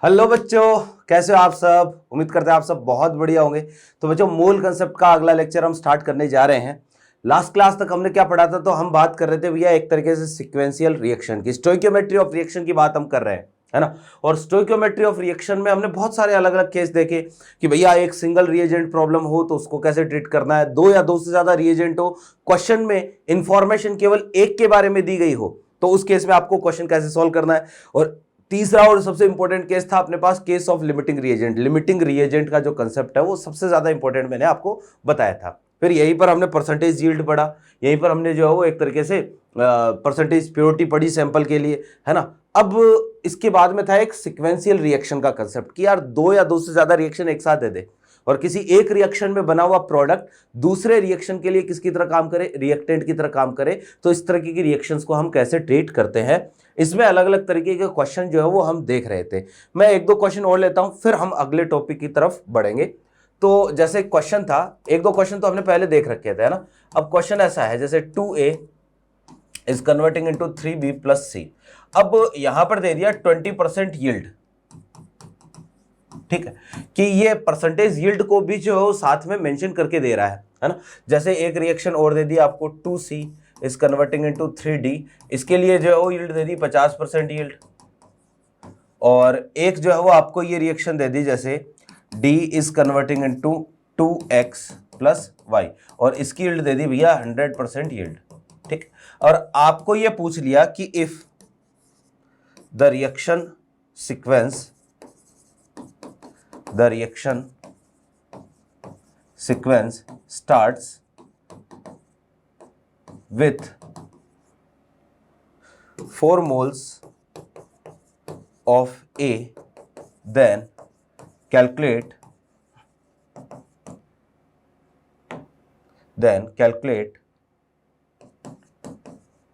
Hello बच्चों, कैसे हो आप सब। उम्मीद करते हैं आप सब बहुत बढ़िया होंगे। तो बच्चों, मूल कंसेप्ट का अगला लेक्चर हम स्टार्ट करने जा रहे हैं। लास्ट क्लास तक हमने क्या पढ़ा था, तो हम बात कर रहे थे भैया एक तरीके से सिक्वेंशियल रिएक्शन की, स्टोइकियोमेट्री ऑफ रिएक्शन की बात हम कर रहे हैं, है ना। और स्टोइकियोमेट्री ऑफ रिएक्शन में हमने बहुत सारे अलग अलग केस देखे कि भैया एक सिंगल रिएजेंट प्रॉब्लम हो तो उसको कैसे ट्रीट करना है, दो या दो से ज्यादा रिएजेंट हो, क्वेश्चन में इंफॉर्मेशन केवल एक के बारे में दी गई हो तो उस केस में आपको क्वेश्चन कैसे सॉल्व करना है। और तीसरा और सबसे इंपॉर्टेंट केस था अपने पास, case of limiting reagent. Limiting reagent का जो कंसेप्ट है वो सबसे ज्यादा इंपॉर्टेंट मैंने आपको बताया था। फिर यहीं पर हमने परसेंटेज यील्ड पढ़ा, यहीं पर हमने जो है वो एक तरीके से परसेंटेज प्योरिटी पढ़ी सैंपल के लिए, है ना। अब इसके बाद में था एक सिक्वेंशियल रिएक्शन का कंसेप्ट कि यार दो या दो से ज्यादा रिएक्शन एक साथ दे दे और किसी एक रिएक्शन में बना हुआ प्रोडक्ट दूसरे रिएक्शन के लिए किसकी तरह काम करे, रिएक्टेंट की तरह काम करे। तो इस तरह की रिएक्शंस को हम कैसे ट्रीट करते हैं, इसमें अलग अलग तरीके के क्वेश्चन जो है वो हम देख रहे थे। मैं एक दो क्वेश्चन और लेता हूं, फिर हम अगले टॉपिक की तरफ बढ़ेंगे। तो जैसे क्वेश्चन था, एक दो क्वेश्चन तो हमने पहले देख रखे थे, है ना। अब क्वेश्चन ऐसा है जैसे 2a is converting into 3b plus c। अब यहां पर दे दिया 20% यील्ड, ठीक है, कि ये परसेंटेज यील्ड को भी जो है साथ में मेंशन करके दे रहा है ना। जैसे एक रिएक्शन और दे दिया आपको 2c is converting into 3d, इसके लिए जो है वो यील्ड दे दी 50% यील्ड। और एक जो है वो आपको ये रिएक्शन दे दी जैसे d is converting into 2x plus y, और इसकी यील्ड दे दी भैया 100% यील्ड, ठीक। और आपको ये पूछ लिया कि if the reaction sequence starts with 4 moles of A, then calculate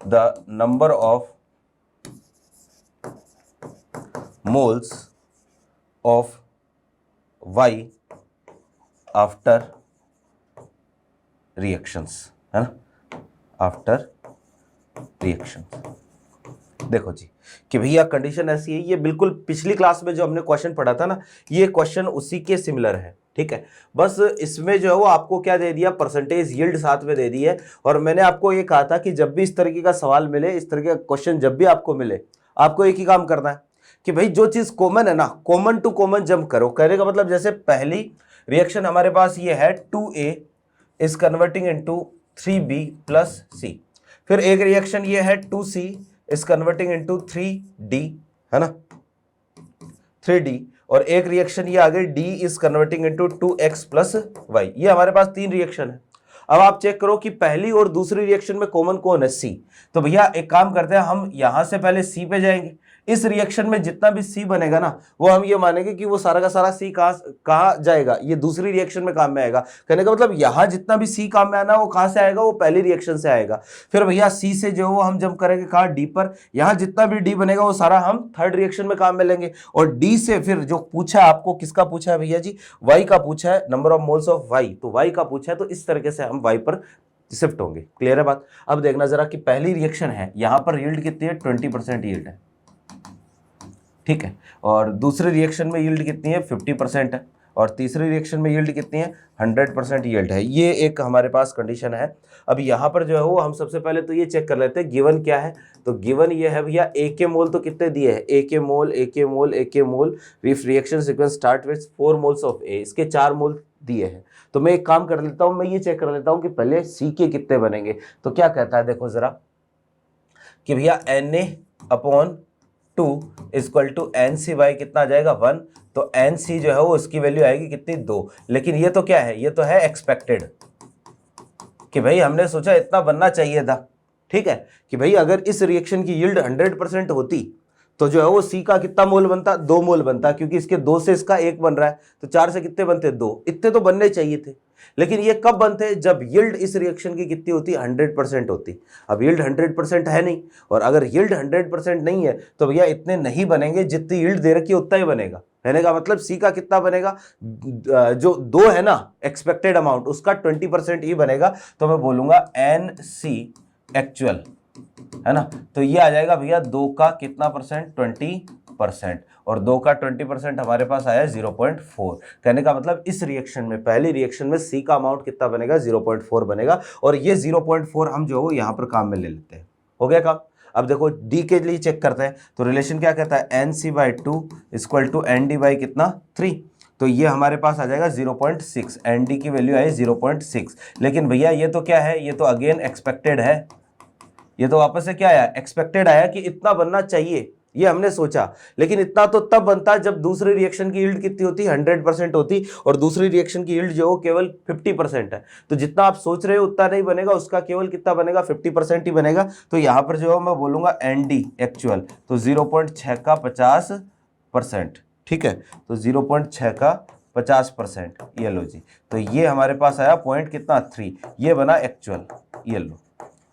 the number of moles of Y after reactions, है ना, आफ्टर रिएक्शंस। देखो जी कि भैया कंडीशन ऐसी है, ये बिल्कुल पिछली क्लास में जो हमने क्वेश्चन पढ़ा था ना, ये क्वेश्चन उसी के सिमिलर है, ठीक है। बस इसमें जो है वो आपको क्या दे दिया, परसेंटेज यील्ड साथ में दे दी है। और मैंने आपको ये कहा था कि जब भी इस तरीके का सवाल मिले, इस तरीके का क्वेश्चन जब भी आपको मिले, आपको एक ही काम करना है कि भाई जो चीज कॉमन है ना, कॉमन टू कॉमन जंप करो। कहने का मतलब जैसे पहली रिएक्शन हमारे पास ये है 2a is converting into 3b plus c, फिर एक रिएक्शन ये है 2c is converting into 3d, है ना, 3d, और एक रिएक्शन ये आ गई d is converting into 2x plus y। ये हमारे पास तीन रिएक्शन है। अब आप चेक करो कि पहली और दूसरी रिएक्शन में कॉमन कौन है, c। तो भैया एक काम करते हैं, हम यहां से पहले c पे जाएंगे। इस रिएक्शन में जितना भी C बनेगा ना, वो हम ये मानेंगे कि वो सारा का सारा C कहाँ जाएगा, ये दूसरी रिएक्शन में काम में आएगा। कहने का मतलब यहां जितना भी C काम में आना, वो कहां से आएगा, वो पहली रिएक्शन से आएगा। फिर भैया C से जो वो हम जंप करेंगे कहाँ, D पर। यहां जितना भी D बनेगा वो सारा हम थर्ड रिएक्शन में काम में लेंगे। और D से फिर जो पूछा है आपको, किसका पूछा है भैया जी, Y का पूछा है, number of moles of Y, तो Y का पूछा है, तो इस तरीके से हम Y पर शिफ्ट होंगे। क्लियर है बात। अब देखना जरा कि पहली रिएक्शन है, यहां पर यील्ड कितनी है, 20% यील्ड है, ठीक है। और दूसरे रिएक्शन में यील्ड कितनी है, 50% है। और तीसरी रिएक्शन में यील्ड कितनी है, 100% यील्ड है। ये एक हमारे पास कंडीशन है। अब यहाँ पर जो है वो हम सबसे पहले तो ये चेक कर लेते हैं गिवन क्या है। तो गिवन ये है भैया, ए के मोल तो कितने दिए हैं, ए के मोल, ए के मोल, ए के mole, if reaction sequence start with 4 moles of A, इसके 4 मोल दिए हैं। तो मैं एक काम कर लेता हूँ, मैं ये चेक कर लेता हूँ कि पहले सी के कितने बनेंगे। तो क्या कहता है, देखो जरा कि भैया Na/2 इक्वल टू NC/, कितना आ जाएगा 1। तो NC जो है वो उसकी वैल्यू आएगी कितनी, 2। लेकिन ये तो क्या है, ये तो है एक्सपेक्टेड, कि भाई हमने सोचा इतना बनना चाहिए था, ठीक है, कि भाई अगर इस रिएक्शन की यील्ड 100% होती तो जो है वो C का कितना मोल बनता, 2 मोल बनता, क्योंकि इसके 2 से इसका 1 बन रहा है, तो 4 से कितने बनते, 2। इतने तो बनने चाहिए थे। लेकिन ये कब बनते, जब यील्ड इस रिएक्शन की कितनी होती, 100% होती। अब यील्ड 100% है नहीं, और अगर यील्ड 100% नहीं है तो भैया इतने नहीं बनेंगे, जितनी यील्ड दे रखी है उतना ही बनेगा। कहने का मतलब C का कितना बनेगा, जो 2 है ना एक्सपेक्टेड अमाउंट, उसका 20% ही बनेगा। तो मैं बोलूंगा NC एक्चुअल, है ना। तो ये आ जाएगा भैया 2 का कितना परसेंट, 20 20% और 2 का 20% हमारे पास आया 0.4। कहने का मतलब इस रिएक्शन में, पहली रिएक्शन में C का अमाउंट कितना बनेगा, 0.4 बनेगा और ये 0.4 हम जो है यहाँ पर काम में ले लेते हैं। हो गया काम। अब देखो D के लिए चेक करते हैं, तो रिलेशन क्या कहता है, NC/2 equal to ND by कितना 3, तो ये हमारे पास आ जाएगा 0.6, ND की वैल्यू आई 0.6। लेकिन भैया ये तो क्या है, ये तो अगेन एक्सपेक्टेड है, ये तो वापस से क्या आया, एक्सपेक्टेड आया कि इतना बनना चाहिए, ये हमने सोचा, लेकिन इतना तो तब बनता जब दूसरी रिएक्शन की यील्ड कितनी होती, 100% होती, और दूसरी रिएक्शन की यील्ड जो हो केवल 50% है। तो जितना आप सोच रहे हो उतना नहीं बनेगा, उसका केवल कितना बनेगा, 50% ही बनेगा। तो यहाँ पर जो है मैं बोलूँगा ND एक्चुअल, तो 0.6 का 50%, ठीक है, तो 0.6 का 50%, ये लो जी। तो ये हमारे पास आया पॉइंट कितना 3, ये बना एक्चुअल, ये लो,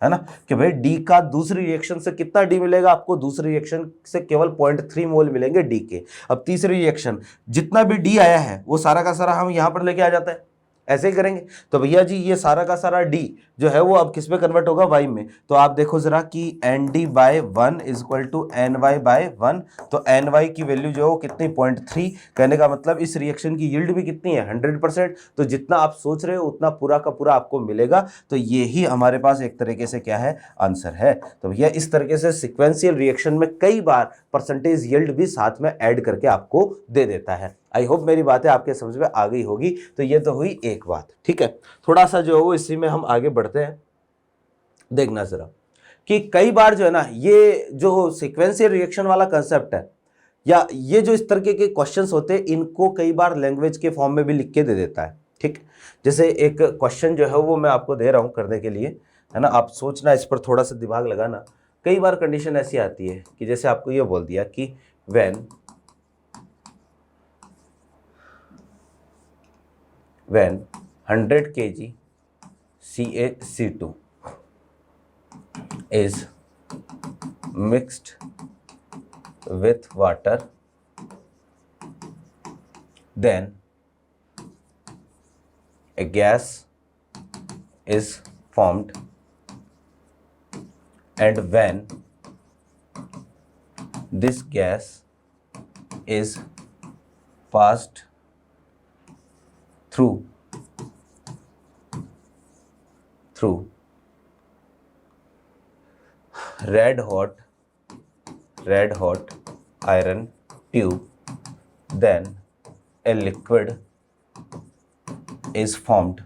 है ना, कि भाई डी का दूसरी रिएक्शन से कितना डी मिलेगा आपको, दूसरी रिएक्शन से केवल 0.3 मोल मिलेंगे डी के। अब तीसरी रिएक्शन जितना भी डी आया है वो सारा का सारा हम यहाँ पर लेके आ जाता है, ऐसे ही करेंगे। तो भैया जी ये सारा का सारा डी जो है वो अब किस में कन्वर्ट होगा, वाई में। तो आप देखो जरा कि ND/1 इक्वल टू NY/1, तो NY की वैल्यू जो है वो कितनी 0.3, कहने का मतलब इस रिएक्शन की यील्ड भी कितनी है 100%। तो जितना आप सोच रहे हो उतना पूरा का पूरा आपको मिलेगा। तो ये ही हमारे पास एक तरीके से क्या है, आंसर है। तो भैया इस तरीके से सिक्वेंशियल रिएक्शन में कई बार परसेंटेज यील्ड भी साथ में ऐड करके आपको दे देता है। आई होप मेरी बातें आपके समझ में आ गई होगी। तो ये तो हुई एक बात, ठीक है। थोड़ा सा जो है वो इसी में हम आगे बढ़ते हैं। देखना जरा कि कई बार जो है ना, ये जो सीक्वेंशियल रिएक्शन वाला कंसेप्ट है या ये जो इस तरीके के क्वेश्चंस होते हैं, इनको कई बार लैंग्वेज के फॉर्म में भी लिख के दे देता है, ठीक। जैसे एक क्वेश्चन जो है वो मैं आपको दे रहा हूँ करने के लिए, है ना, आप सोचना, इस पर थोड़ा सा दिमाग लगाना। कई बार कंडीशन ऐसी आती है कि जैसे आपको ये बोल दिया कि when 100 kg CaC2 is mixed with water, then a gas is formed, and when this gas is passed through red hot iron tube, then a liquid is formed.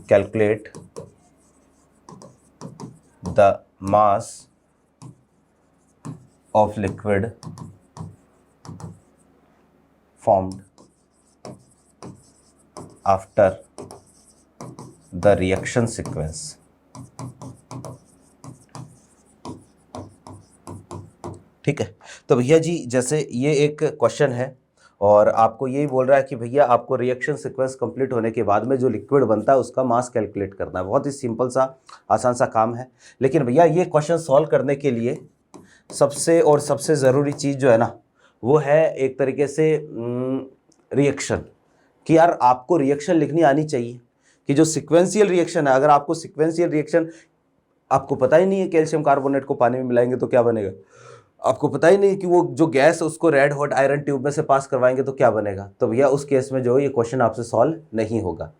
Calculate the mass of liquid formed after the reaction sequence. ठीक है। तो भैया जी जैसे ये एक question है और आपको यही बोल रहा है कि भैया आपको रिएक्शन सीक्वेंस कंप्लीट होने के बाद में जो लिक्विड बनता है उसका मास कैलकुलेट करना है। बहुत ही सिंपल सा आसान सा काम है। लेकिन भैया ये क्वेश्चन सॉल्व करने के लिए सबसे ज़रूरी चीज़ जो है ना, वो है एक तरीके से रिएक्शन, कि यार आपको रिएक्शन लिखनी आनी चाहिए कि जो सिक्वेंशियल रिएक्शन है, अगर आपको सिक्वेंशियल रिएक्शन आपको पता ही नहीं है कैल्शियम कार्बोनेट को पानी में मिलाएंगे तो क्या बनेगा, आपको पता ही नहीं कि वो जो गैस है उसको रेड हॉट आयरन ट्यूब में से पास करवाएंगे तो क्या बनेगा, तो भैया उस केस में जो है ये क्वेश्चन आपसे सॉल्व नहीं होगा।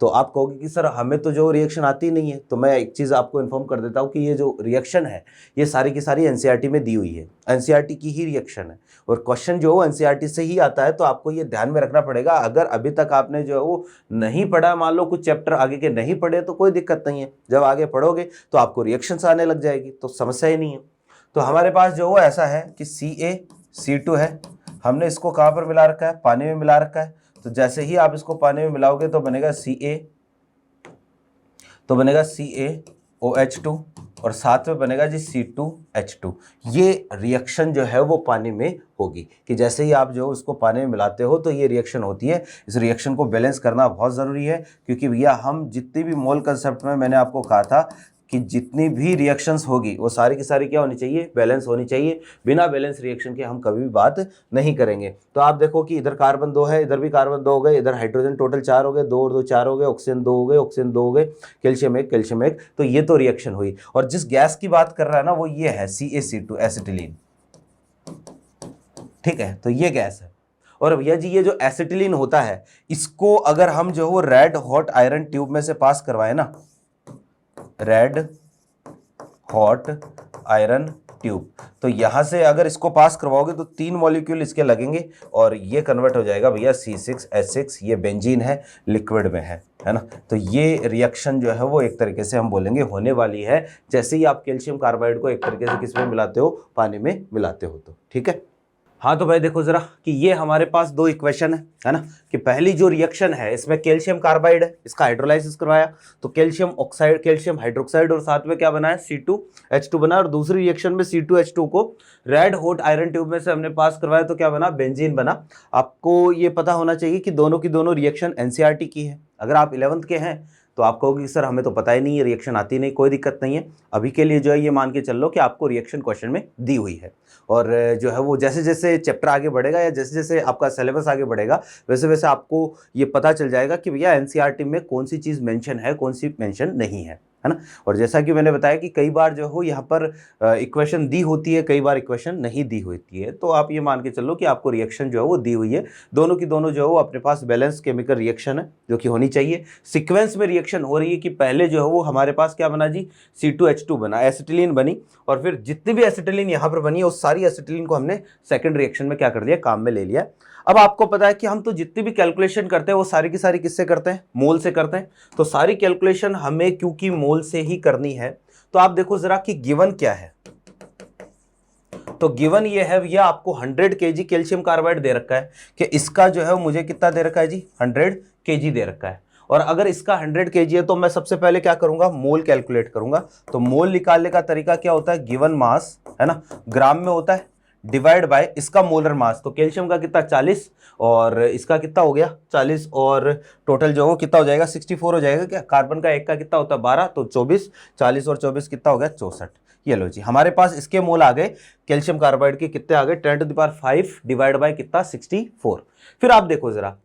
तो आप कहोगे कि सर हमें तो जो रिएक्शन आती नहीं है, तो मैं एक चीज़ आपको इन्फॉर्म कर देता हूँ कि ये जो रिएक्शन है ये सारी की सारी एनसीईआरटी में दी हुई है, एनसीईआरटी की ही रिएक्शन है और क्वेश्चन जो एनसीईआरटी से ही आता है। तो आपको ये ध्यान में रखना पड़ेगा। अगर अभी तक आपने जो है वो नहीं पढ़ा, मान लो कुछ चैप्टर आगे के नहीं पढ़े, तो कोई दिक्कत नहीं है, जब आगे पढ़ोगे तो आपको रिएक्शंस आने लग जाएगी, तो समस्या ही नहीं है। तो हमारे पास जो वो ऐसा है कि CaC2 है, हमने इसको कहाँ पर मिला रखा है, पानी में मिला रखा है। तो जैसे ही आप इसको पानी में मिलाओगे तो बनेगा CaOH2 और साथ में बनेगा जी C2H2। ये रिएक्शन जो है वो पानी में होगी कि जैसे ही आप जो उसको पानी में मिलाते हो तो ये रिएक्शन होती है। इस रिएक्शन को बैलेंस करना बहुत ज़रूरी है, क्योंकि भैया हम जितनी भी मोल कंसेप्ट में मैंने आपको कहा था कि जितनी भी रिएक्शंस होगी वो सारी की सारी क्या होनी चाहिए, बैलेंस होनी चाहिए। बिना बैलेंस रिएक्शन के हम कभी भी बात नहीं करेंगे। तो आप देखो कि इधर कार्बन 2 है, इधर भी कार्बन 2 हो गए, इधर हाइड्रोजन टोटल 4 हो गए, 2 और 2 4 हो गए, ऑक्सीजन 2 हो गए, ऑक्सीजन 2 हो गए, कैल्शियम 1 कैल्शियम 1। तो ये तो रिएक्शन हुई। और जिस गैस की बात कर रहा है ना वो ये है CaC2 एसिटिलीन, ठीक है। तो ये गैस है। और भैया जी ये जो एसिटिलीन होता है इसको अगर हम जो वो रेड हॉट आयरन ट्यूब में से पास करवाए ना, रेड हॉट आयरन ट्यूब, तो यहां से अगर इसको पास करवाओगे तो 3 मॉलिक्यूल इसके लगेंगे और ये कन्वर्ट हो जाएगा भैया C6H6। ये बेंजीन है, लिक्विड में है ना। तो ये रिएक्शन जो है वो एक तरीके से हम बोलेंगे होने वाली है जैसे ही आप कैल्शियम कार्बाइड को एक तरीके से किस में मिलाते हो, पानी में मिलाते हो। तो ठीक है। हाँ तो भाई देखो जरा कि ये हमारे पास 2 इक्वेशन है ना, कि पहली जो रिएक्शन है इसमें कैल्शियम कार्बाइड है, इसका हाइड्रोलाइसिस करवाया तो कैल्शियम ऑक्साइड, कैल्शियम हाइड्रोक्साइड और साथ में क्या बना है C2H2 बना। और दूसरी रिएक्शन में C2H2 को रेड हॉट आयरन ट्यूब में से हमने पास करवाया तो क्या बना, बेंजीन बना। आपको ये पता होना चाहिए कि दोनों की दोनों रिएक्शन NCERT की है। अगर आप 11th के हैं तो आप कहोगे कि सर हमें तो पता ही नहीं है, रिएक्शन आती नहीं, कोई दिक्कत नहीं है। अभी के लिए जो है ये मान के चल लो कि आपको रिएक्शन क्वेश्चन में दी हुई है। और जो है वो जैसे जैसे चैप्टर आगे बढ़ेगा या जैसे जैसे आपका सिलेबस आगे बढ़ेगा वैसे वैसे आपको ये पता चल जाएगा कि भैया NCERT में कौन सी चीज़ मेंशन है, कौन सी मेंशन नहीं है ना। और जैसा कि मैंने बताया कि कई बार जो हो यहाँ पर इक्वेशन दी होती है, कई बार इक्वेशन नहीं दी होती है। तो आप ये मान के चलो कि आपको रिएक्शन जो है वो दी हुई है, दोनों की दोनों जो है वो अपने पास बैलेंस केमिकल रिएक्शन है जो कि होनी चाहिए। सीक्वेंस में रिएक्शन हो रही है कि पहले जो है वो हमारे पास क्या बना जी, C2H2 बना, एसिटिलीन बनी, और फिर जितनी भी एसिटिलीन यहाँ पर बनी है उस सारी एसिटिलीन को हमने सेकेंड रिएक्शन में क्या कर दिया, काम में ले लिया। अब आपको पता है कि हम तो जितनी भी कैलकुलेशन करते हैं वो सारी की सारी किससे करते हैं, मोल से करते हैं। तो सारी कैलकुलेशन हमें क्योंकि मोल से ही करनी है तो आप देखो जरा कि गिवन क्या है। तो गिवन ये है भैया आपको 100 kg कैल्शियम कार्बाइड दे रखा है कि इसका जो है मुझे कितना दे रखा है जी, 100 kg दे रखा है। और अगर इसका 100 kg है तो मैं सबसे पहले क्या करूंगा, मोल कैलकुलेट करूंगा। तो मोल निकालने का तरीका क्या होता है, गिवन मास है ना, ग्राम में होता है, डिवाइड बाय इसका मोलर मास। तो कैल्शियम का कितना 40 और इसका कितना हो गया 40, और टोटल जो हो कितना हो जाएगा 64 हो जाएगा क्या। कार्बन का एक का कितना होता है 12, तो 24, 40 और 24 कितना हो गया 64। ये लो जी हमारे पास इसके मोल आ गए, कैल्शियम कार्बाइड के कितने आ गए 10⁵ डिवाइड बाय कितना 64। फिर आप देखो जरा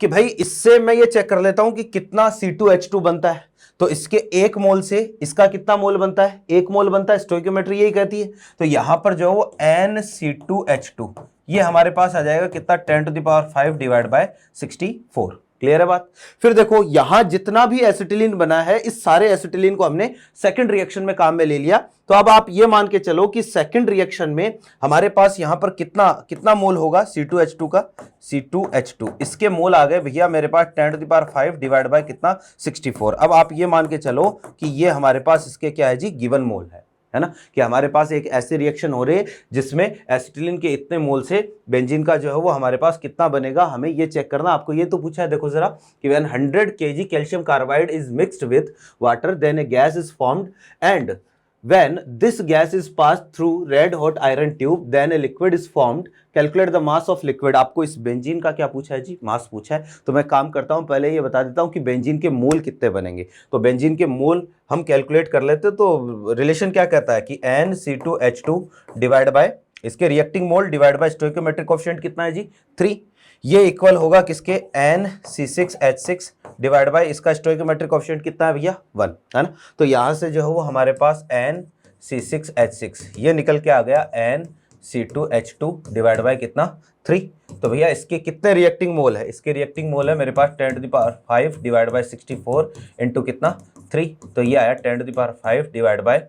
कि भाई इससे मैं ये चेक कर लेता हूं कि कितना C2H2 बनता है। तो इसके 1 मोल से इसका कितना मोल बनता है, 1 मोल बनता है, स्टोइकियोमेट्री यही कहती है। तो यहां पर जो वो NC2H2 ये हमारे पास आ जाएगा कितना 10⁵ डिवाइड बाय 64। क्लियर है बात। फिर देखो यहां जितना भी एसिटिलीन बना है इस सारे एसिटिलीन को हमने सेकंड रिएक्शन में काम में ले लिया। तो अब आप ये मान के चलो कि सेकंड रिएक्शन में हमारे पास यहां पर कितना कितना मोल होगा C2H2 का, C2H2 इसके मोल आ गए भैया मेरे पास 10⁵ डिवाइड बाय कितना 64। अब आप ये मान के चलो कि ये हमारे पास इसके क्या है जी, गिवन मोल है ना, कि हमारे पास एक ऐसी रिएक्शन हो रही है जिसमें एसिटिलीन के इतने मोल से बेंजीन का जो है वो हमारे पास कितना बनेगा, हमें ये चेक करना। आपको ये तो पूछा है देखो जरा कि when 100 kg calcium carbide is mixed with water then a gas is formed and when this gas is passed through red hot iron tube then a liquid is formed, calculate the mass of liquid। आपको इस benzene का क्या पूछा है जी, मास पूछा है। तो मैं काम करता हूं पहले ये बता देता हूं कि बेंजीन के मोल कितने बनेंगे। तो बेंजीन के मोल हम कैलकुलेट कर लेते, तो रिलेशन क्या कहता है कि NC2H2 डिवाइड बाय इसके reacting mole divide by stoichiometric coefficient कितना है जी 3, ये इक्वल होगा किसके NC6H6 डिवाइड बाय इसका स्टोइकियोमेट्रिक कोएफिशिएंट कितना है भैया 1, है ना। तो यहां से जो है वो हमारे पास NC6H6 ये निकल के आ गया NC2H2 डिवाइड बाय कितना 3। तो भैया इसके कितने रिएक्टिंग मोल है, इसके रिएक्टिंग मोल है मेरे पास 10⁵ डिवाइड बाय 64 इंटू कितना 3। तो ये आया 10⁵ डिवाइड बाय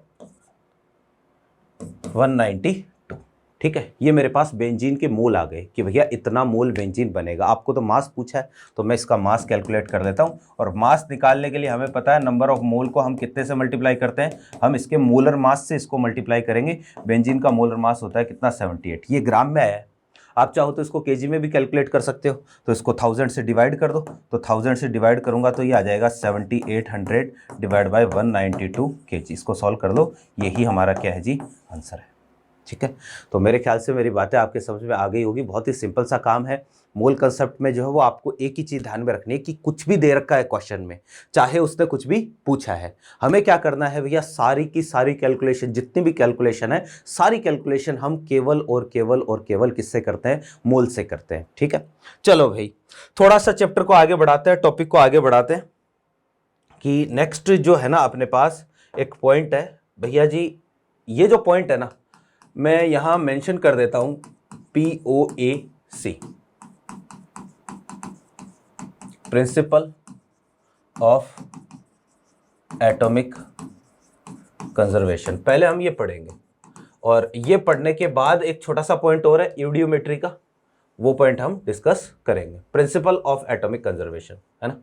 192। ठीक है, ये मेरे पास बेंजीन के मोल आ गए कि भैया इतना मोल बेंजीन बनेगा। आपको तो मास पूछा है तो मैं इसका मास कैलकुलेट कर लेता हूं। और मास निकालने के लिए हमें पता है नंबर ऑफ मोल को हम कितने से मल्टीप्लाई करते हैं, हम इसके मोलर मास से इसको मल्टीप्लाई करेंगे। बेंजीन का मोलर मास होता है कितना 78, ये ग्राम में आया है। आप चाहो तो इसको केजी में भी कैलकुलेट कर सकते हो, तो इसको 1000 से डिवाइड कर दो। तो 1000 से डिवाइड करूंगा तो ये आ जाएगा 7800 डिवाइड बाय 192 kg। इसको सॉल्व कर लो, यही हमारा क्या है जी आंसर है। ठीक है, तो मेरे ख्याल से मेरी बातें आपके समझ में आ गई होगी। बहुत ही सिंपल सा काम है। मोल कंसेप्ट में जो है वो आपको एक ही चीज़ ध्यान में रखनी है कि कुछ भी दे रखा है क्वेश्चन में, चाहे उसने कुछ भी पूछा है, हमें क्या करना है भैया, सारी की सारी कैलकुलेशन, जितनी भी कैलकुलेशन है, सारी कैलकुलेशन हम केवल और केवल और केवल किससे करते हैं, मोल से करते हैं। ठीक है, चलो भाई थोड़ा सा चैप्टर को आगे बढ़ाते हैं, टॉपिक को आगे बढ़ाते हैं कि नेक्स्ट जो है ना अपने पास एक पॉइंट है भैया जी। ये जो पॉइंट है ना मैं यहां मेंशन कर देता हूं, POAC, principal of atomic conservation. पहले हम ये पढ़ेंगे और ये पढ़ने के बाद एक छोटा सा पॉइंट और है यूडियोमेट्री का, वो पॉइंट हम डिस्कस करेंगे, प्रिंसिपल ऑफ एटॉमिक कंजर्वेशन, है ना।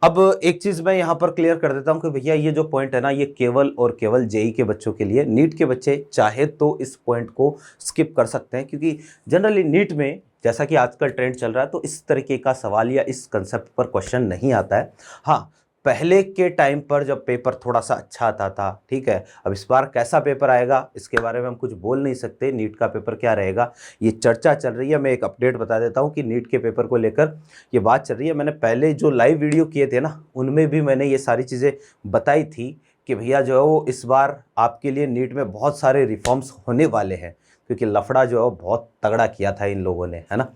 अब एक चीज मैं यहां पर क्लियर कर देता हूं कि भैया ये जो पॉइंट है ना ये केवल और केवल जेई के बच्चों के लिए, नीट के बच्चे चाहे तो इस पॉइंट को स्किप कर सकते हैं, क्योंकि जनरली नीट में जैसा कि आजकल ट्रेंड चल रहा है तो इस तरीके का सवाल या इस कंसेप्ट पर क्वेश्चन नहीं आता है। हाँ, पहले के टाइम पर जब पेपर थोड़ा सा अच्छा आता था, ठीक है, अब इस बार कैसा पेपर आएगा इसके बारे में हम कुछ बोल नहीं सकते, नीट का पेपर क्या रहेगा ये चर्चा चल रही है। मैं एक अपडेट बता देता हूँ कि नीट के पेपर को लेकर ये बात चल रही है। मैंने पहले जो लाइव वीडियो किए थे ना उनमें भी मैंने ये सारी चीज़ें बताई थी कि भैया जो है वो इस बार आपके लिए नीट में बहुत सारे रिफॉर्म्स होने वाले हैं, क्योंकि लफड़ा जो है वो बहुत तगड़ा किया था इन लोगों ने, है ना।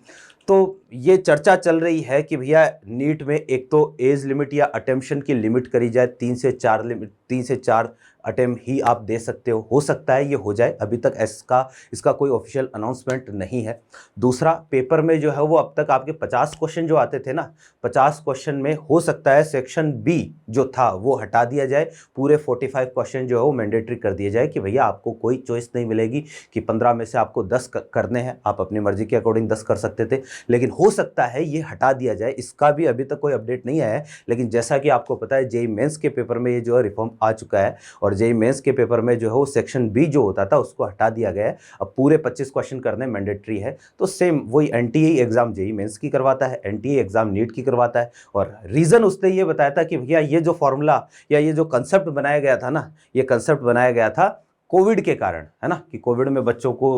तो ये चर्चा चल रही है कि भैया नीट में एक तो एज लिमिट या अटेम्प्शन की लिमिट करी जाए, 3 से 4 अटेम्प्ट ही आप दे सकते हो सकता है ये हो जाए, अभी तक इसका कोई ऑफिशियल अनाउंसमेंट नहीं है। दूसरा, पेपर में जो है वो अब तक आपके 50 क्वेश्चन जो आते थे ना, 50 क्वेश्चन में हो सकता है सेक्शन बी जो था वो हटा दिया जाए, पूरे 45 क्वेश्चन जो है वो मैंडेटरी कर दिए जाए कि भैया आपको कोई चॉइस नहीं मिलेगी कि 15 में से आपको 10 करने हैं, आप अपनी मर्जी के अकॉर्डिंग 10 कर सकते थे, लेकिन हो सकता है ये हटा दिया जाए। इसका भी अभी तक कोई अपडेट नहीं आया है, लेकिन जैसा कि आपको पता है जेईई मेंस के पेपर में ये जो है रिफॉर्म आ चुका है और जेईई मेंस के पेपर में जो है वो सेक्शन बी जो होता था उसको हटा दिया गया है, अब पूरे 25 क्वेश्चन करने मैंडेटरी है। तो सेम वही एनटीए एग्जाम जेईई मेंस की करवाता है, एनटीए एग्जाम नीट की करवाता है, और रीजन उसने ये बताया था कि भैया ये जो फॉर्मूला या ये जो कंसेप्ट बनाया गया था ना, ये कंसेप्ट बनाया गया था कोविड के कारण, है ना, कि कोविड में बच्चों को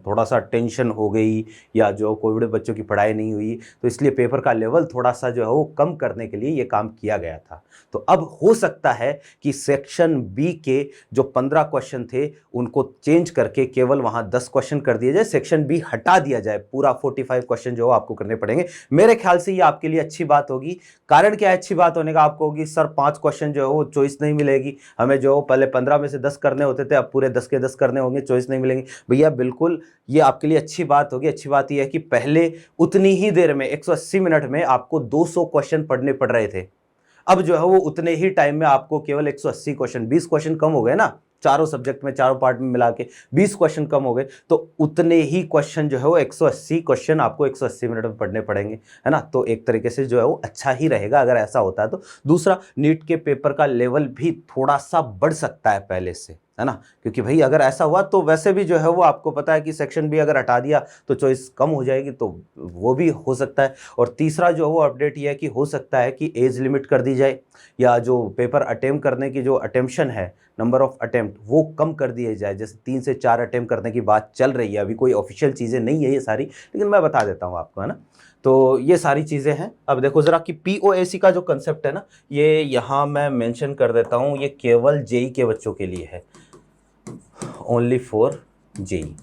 थोड़ा सा टेंशन हो गई या जो कोविड में बच्चों की पढ़ाई नहीं हुई, तो इसलिए पेपर का लेवल थोड़ा सा जो है वो कम करने के लिए ये काम किया गया था। तो अब हो सकता है कि सेक्शन बी के जो 15 क्वेश्चन थे उनको चेंज करके केवल वहां 10 क्वेश्चन कर दिया जाए, सेक्शन बी हटा दिया जाए, पूरा 45 क्वेश्चन जो आपको करने पड़ेंगे। मेरे ख्याल से ये आपके लिए अच्छी बात होगी। कारण क्या है अच्छी बात होने का आपको होगी, सर 5 क्वेश्चन जो है वो चॉइस नहीं मिलेगी हमें, जो पहले 15 में से 10 करने होते थे अब पूरे 10 के 10 करने होंगे, चॉइस नहीं मिलेंगे। भैया बिल्कुल ये आपके लिए अच्छी बात होगी। अच्छी बात ये है कि पहले उतनी ही देर में 180 मिनट में आपको 200 क्वेश्चन पढ़ने पड़ रहे थे, अब जो है वो उतने ही टाइम में आपको केवल 180 क्वेश्चन, 20 क्वेश्चन कम हो गए ना, चारों सब्जेक्ट में चारों पार्ट में मिला के 20 क्वेश्चन कम हो गए, तो उतने ही क्वेश्चन जो है वो 180 क्वेश्चन आपको 180 मिनट में पढ़ने पड़ेंगे, है ना। तो एक तरीके से जो है वो अच्छा ही रहेगा अगर ऐसा होता है तो। दूसरा, नीट के पेपर का लेवल भी थोड़ा सा बढ़ सकता है पहले से, है ना, क्योंकि भाई अगर ऐसा हुआ तो वैसे भी जो है वो आपको पता है कि सेक्शन बी अगर हटा दिया तो चॉइस कम हो जाएगी, तो वो भी हो सकता है। और तीसरा जो वो अपडेट ये है कि हो सकता है कि एज लिमिट कर दी जाए, या जो पेपर अटेम्प्ट करने की जो अटेम्प्शन है, नंबर ऑफ अटेम्प्ट, वो कम कर दिए जाए। जैसे 3 से 4 अटेम्प्ट करने की बात चल रही है, अभी कोई ऑफिशियल चीज़ें नहीं है ये सारी, लेकिन मैं बता देता हूँ आपको, है ना। तो ये सारी चीज़ें हैं। अब देखो ज़रा कि POAC का जो कंसेप्ट है ना, ये यहाँ मैं मेंशन कर देता हूँ, ये केवल जेई के बच्चों के लिए है, ओनली फॉर जेई,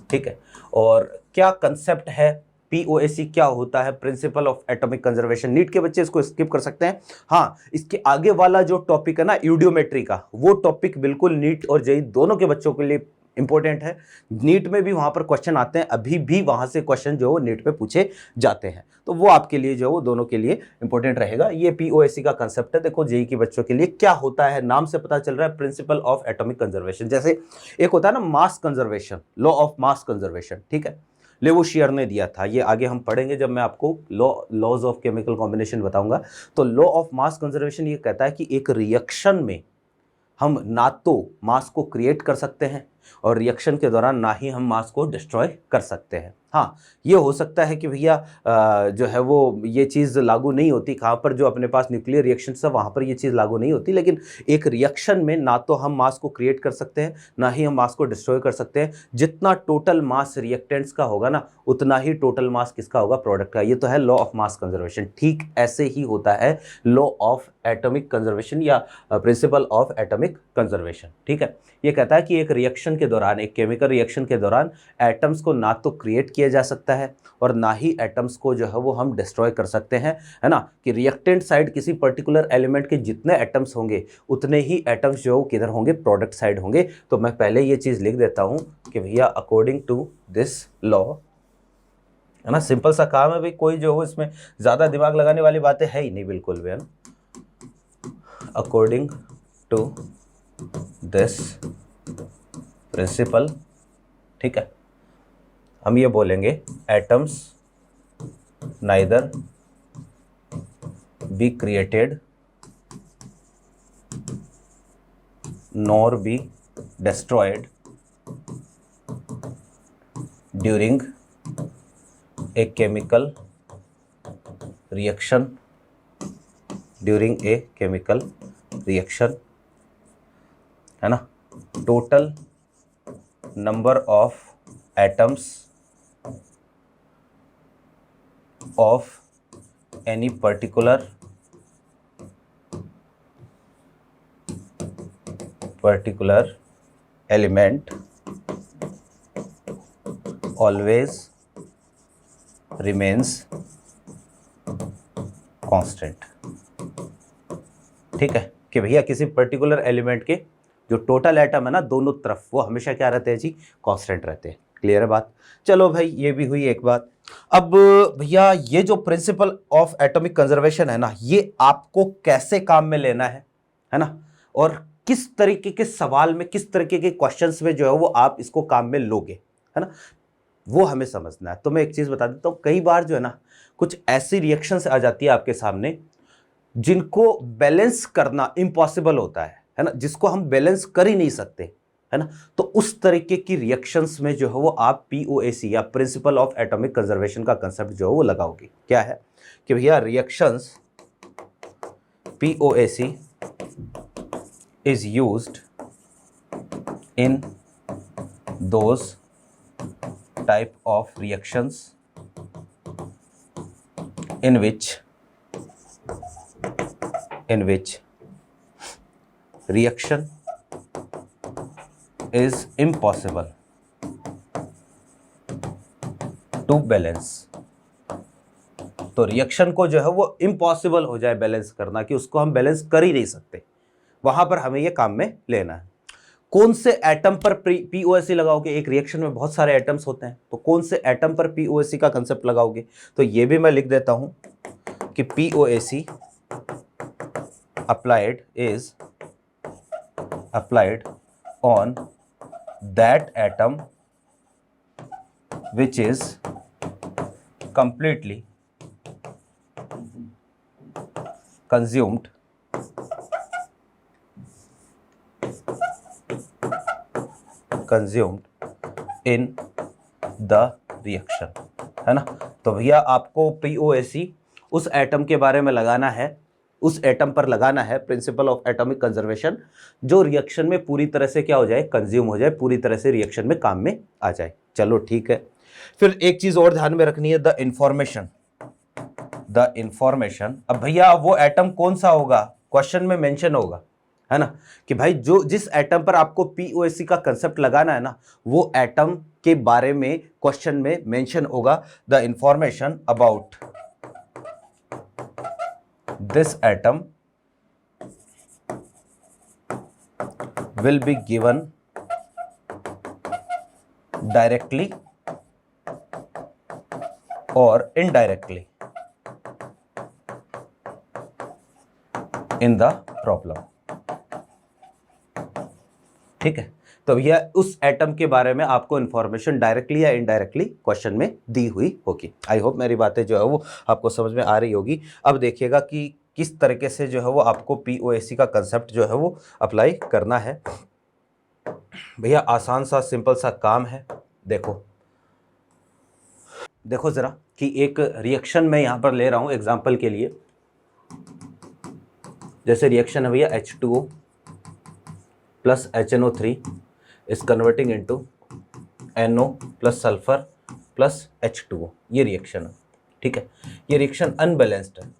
ठीक है। और क्या कंसेप्ट है POAC, क्या होता है, principle of atomic conservation, NEET के बच्चे इसको स्किप कर सकते हैं। हाँ, इसके आगे वाला जो टॉपिक है ना यूडियोमेट्री का, वो टॉपिक बिल्कुल नीट और जेई दोनों के बच्चों के लिए इंपॉर्टेंट है। नीट में भी वहां पर क्वेश्चन आते हैं, अभी भी वहां से क्वेश्चन जो है नीट पे पूछे जाते हैं, तो वो आपके लिए जो है वो दोनों के लिए इंपॉर्टेंट रहेगा। ये POAC का कंसेप्ट है। देखो जेई के बच्चों के लिए क्या होता है, नाम से पता चल रहा है, प्रिंसिपल ऑफ एटॉमिक कंजर्वेशन। जैसे एक होता है ना mass conservation, law of mass conservation, ठीक है, लेवोशियर ने दिया था, ये आगे हम पढ़ेंगे जब मैं आपको लॉज ऑफ केमिकल कॉम्बिनेशन बताऊंगा। तो लॉ ऑफ मास कंजर्वेशन ये कहता है कि एक रिएक्शन में हम ना तो मास को क्रिएट कर सकते हैं, और रिएक्शन के दौरान ना ही हम मास को डिस्ट्रॉय कर सकते हैं। हाँ, ये हो सकता है कि भैया जो है वो ये चीज़ लागू नहीं होती, कहाँ पर जो अपने पास न्यूक्लियर रिएक्शन है वहाँ पर ये चीज़ लागू नहीं होती, लेकिन एक रिएक्शन में ना तो हम मास को क्रिएट कर सकते हैं ना ही हम मास को डिस्ट्रॉय कर सकते हैं। जितना टोटल मास रिएक्टेंट्स का होगा ना, उतना ही टोटल मास किसका होगा, प्रोडक्ट का। ये तो है लॉ ऑफ मास कंजर्वेशन। ठीक ऐसे ही होता है लॉ ऑफ एटॉमिक कंजर्वेशन या प्रिंसिपल ऑफ एटॉमिक कंजर्वेशन। ठीक है, ये कहता है कि एक रिएक्शन के दौरान, एक केमिकल रिएक्शन के दौरान एटम्स को ना तो क्रिएट किया जा सकता है और ना ही एटम्स को जो है वो हम डिस्ट्रॉय कर सकते हैं, है ना। कि रिएक्टेंट साइड किसी पर्टिकुलर एलिमेंट के जितने एटम्स होंगे उतने ही एटम्स जो किधर होंगे, प्रोडक्ट साइड होंगे। तो मैं पहले ये चीज़ लिख देता हूँ कि भैया अकॉर्डिंग टू दिस लॉ, है ना, सिंपल सा काम है भाई, कोई जो हो इसमें ज़्यादा दिमाग लगाने वाली बातें है ही नहीं बिल्कुल भी, है ना। अकॉर्डिंग टू दिस प्रिंसिपल, ठीक है, हम ये बोलेंगे atoms neither be created nor be destroyed during a chemical reaction, during a chemical reaction, है ना। Total number of atoms of any particular element always remains constant. ठीक है, कि भैया किसी पर्टिकुलर एलिमेंट के जो टोटल एटम है ना दोनों तरफ, वो हमेशा क्या रहते हैं जी, कांस्टेंट रहते हैं। क्लियर है बात। चलो भाई, ये भी हुई एक बात। अब भैया ये जो प्रिंसिपल ऑफ एटॉमिक कंजर्वेशन है ना, ये आपको कैसे काम में लेना है ना, और किस तरीके के सवाल में, किस तरीके के क्वेश्चंस में जो है वो आप इसको काम में लोगे, है ना, वो हमें समझना है। तो मैं एक चीज़ बता देता हूँ, कई बार जो है ना कुछ ऐसी रिएक्शंस आ जाती है आपके सामने जिनको बैलेंस करना इम्पॉसिबल होता है ना, जिसको हम बैलेंस कर ही नहीं सकते, है ना। तो उस तरीके की रिएक्शंस में जो है वो आप पीओएसी या प्रिंसिपल ऑफ एटॉमिक कंजर्वेशन का कंसेप्ट जो है वो लगाओगे। क्या है कि भैया reactions POAC is used in those type of reactions in which reaction is impossible to balance। तो रिएक्शन को जो है वो इम्पॉसिबल हो जाए बैलेंस करना, कि उसको हम बैलेंस कर ही नहीं सकते, वहां पर हमें ये काम में लेना है। कौन से एटम पर पीओएसी लगाओगे? एक रिएक्शन में बहुत सारे एटम्स होते हैं, तो कौन से एटम पर पीओएसी का कंसेप्ट लगाओगे? तो ये भी मैं लिख देता हूं कि POAC applied is applied on that atom which is completely consumed in the reaction, है ना। तो भैया आपको पीओएसी उस एटम के बारे में लगाना है, उस एटम पर लगाना है प्रिंसिपल ऑफ एटॉमिक कंजर्वेशन, जो रिएक्शन में पूरी तरह से क्या हो जाए, कंज्यूम हो जाए, पूरी तरह से रिएक्शन में काम में आ जाए। चलो ठीक है। फिर एक चीज और ध्यान में रखनी है, द इंफॉर्मेशन। अब भैया वो एटम कौन सा होगा, क्वेश्चन में मेंशन होगा, है ना, कि भाई जो जिस एटम पर आपको पीओएसी का कंसेप्ट लगाना है ना, वो एटम के बारे में क्वेश्चन में मेंशन होगा, the information about this atom will be given directly or indirectly in the problem। ठीक है, तो भैया उस एटम के बारे में आपको इंफॉर्मेशन डायरेक्टली या इनडायरेक्टली क्वेश्चन में दी हुई होगी। आई होप मेरी बातें जो है वो आपको समझ में आ रही होगी। अब देखिएगा कि किस तरीके से जो है वो आपको पीओएसी का कंसेप्ट जो है वो अप्लाई करना है। भैया आसान सा सिंपल सा काम है। देखो देखो जरा कि एक रिएक्शन मैं यहां पर ले रहा हूं एग्जांपल के लिए। जैसे रिएक्शन है भैया H2O plus HNO3 is converting into NO plus sulphur plus H2O। ये रिएक्शन है, ठीक है। ये रिएक्शन अनबैलेंस्ड है।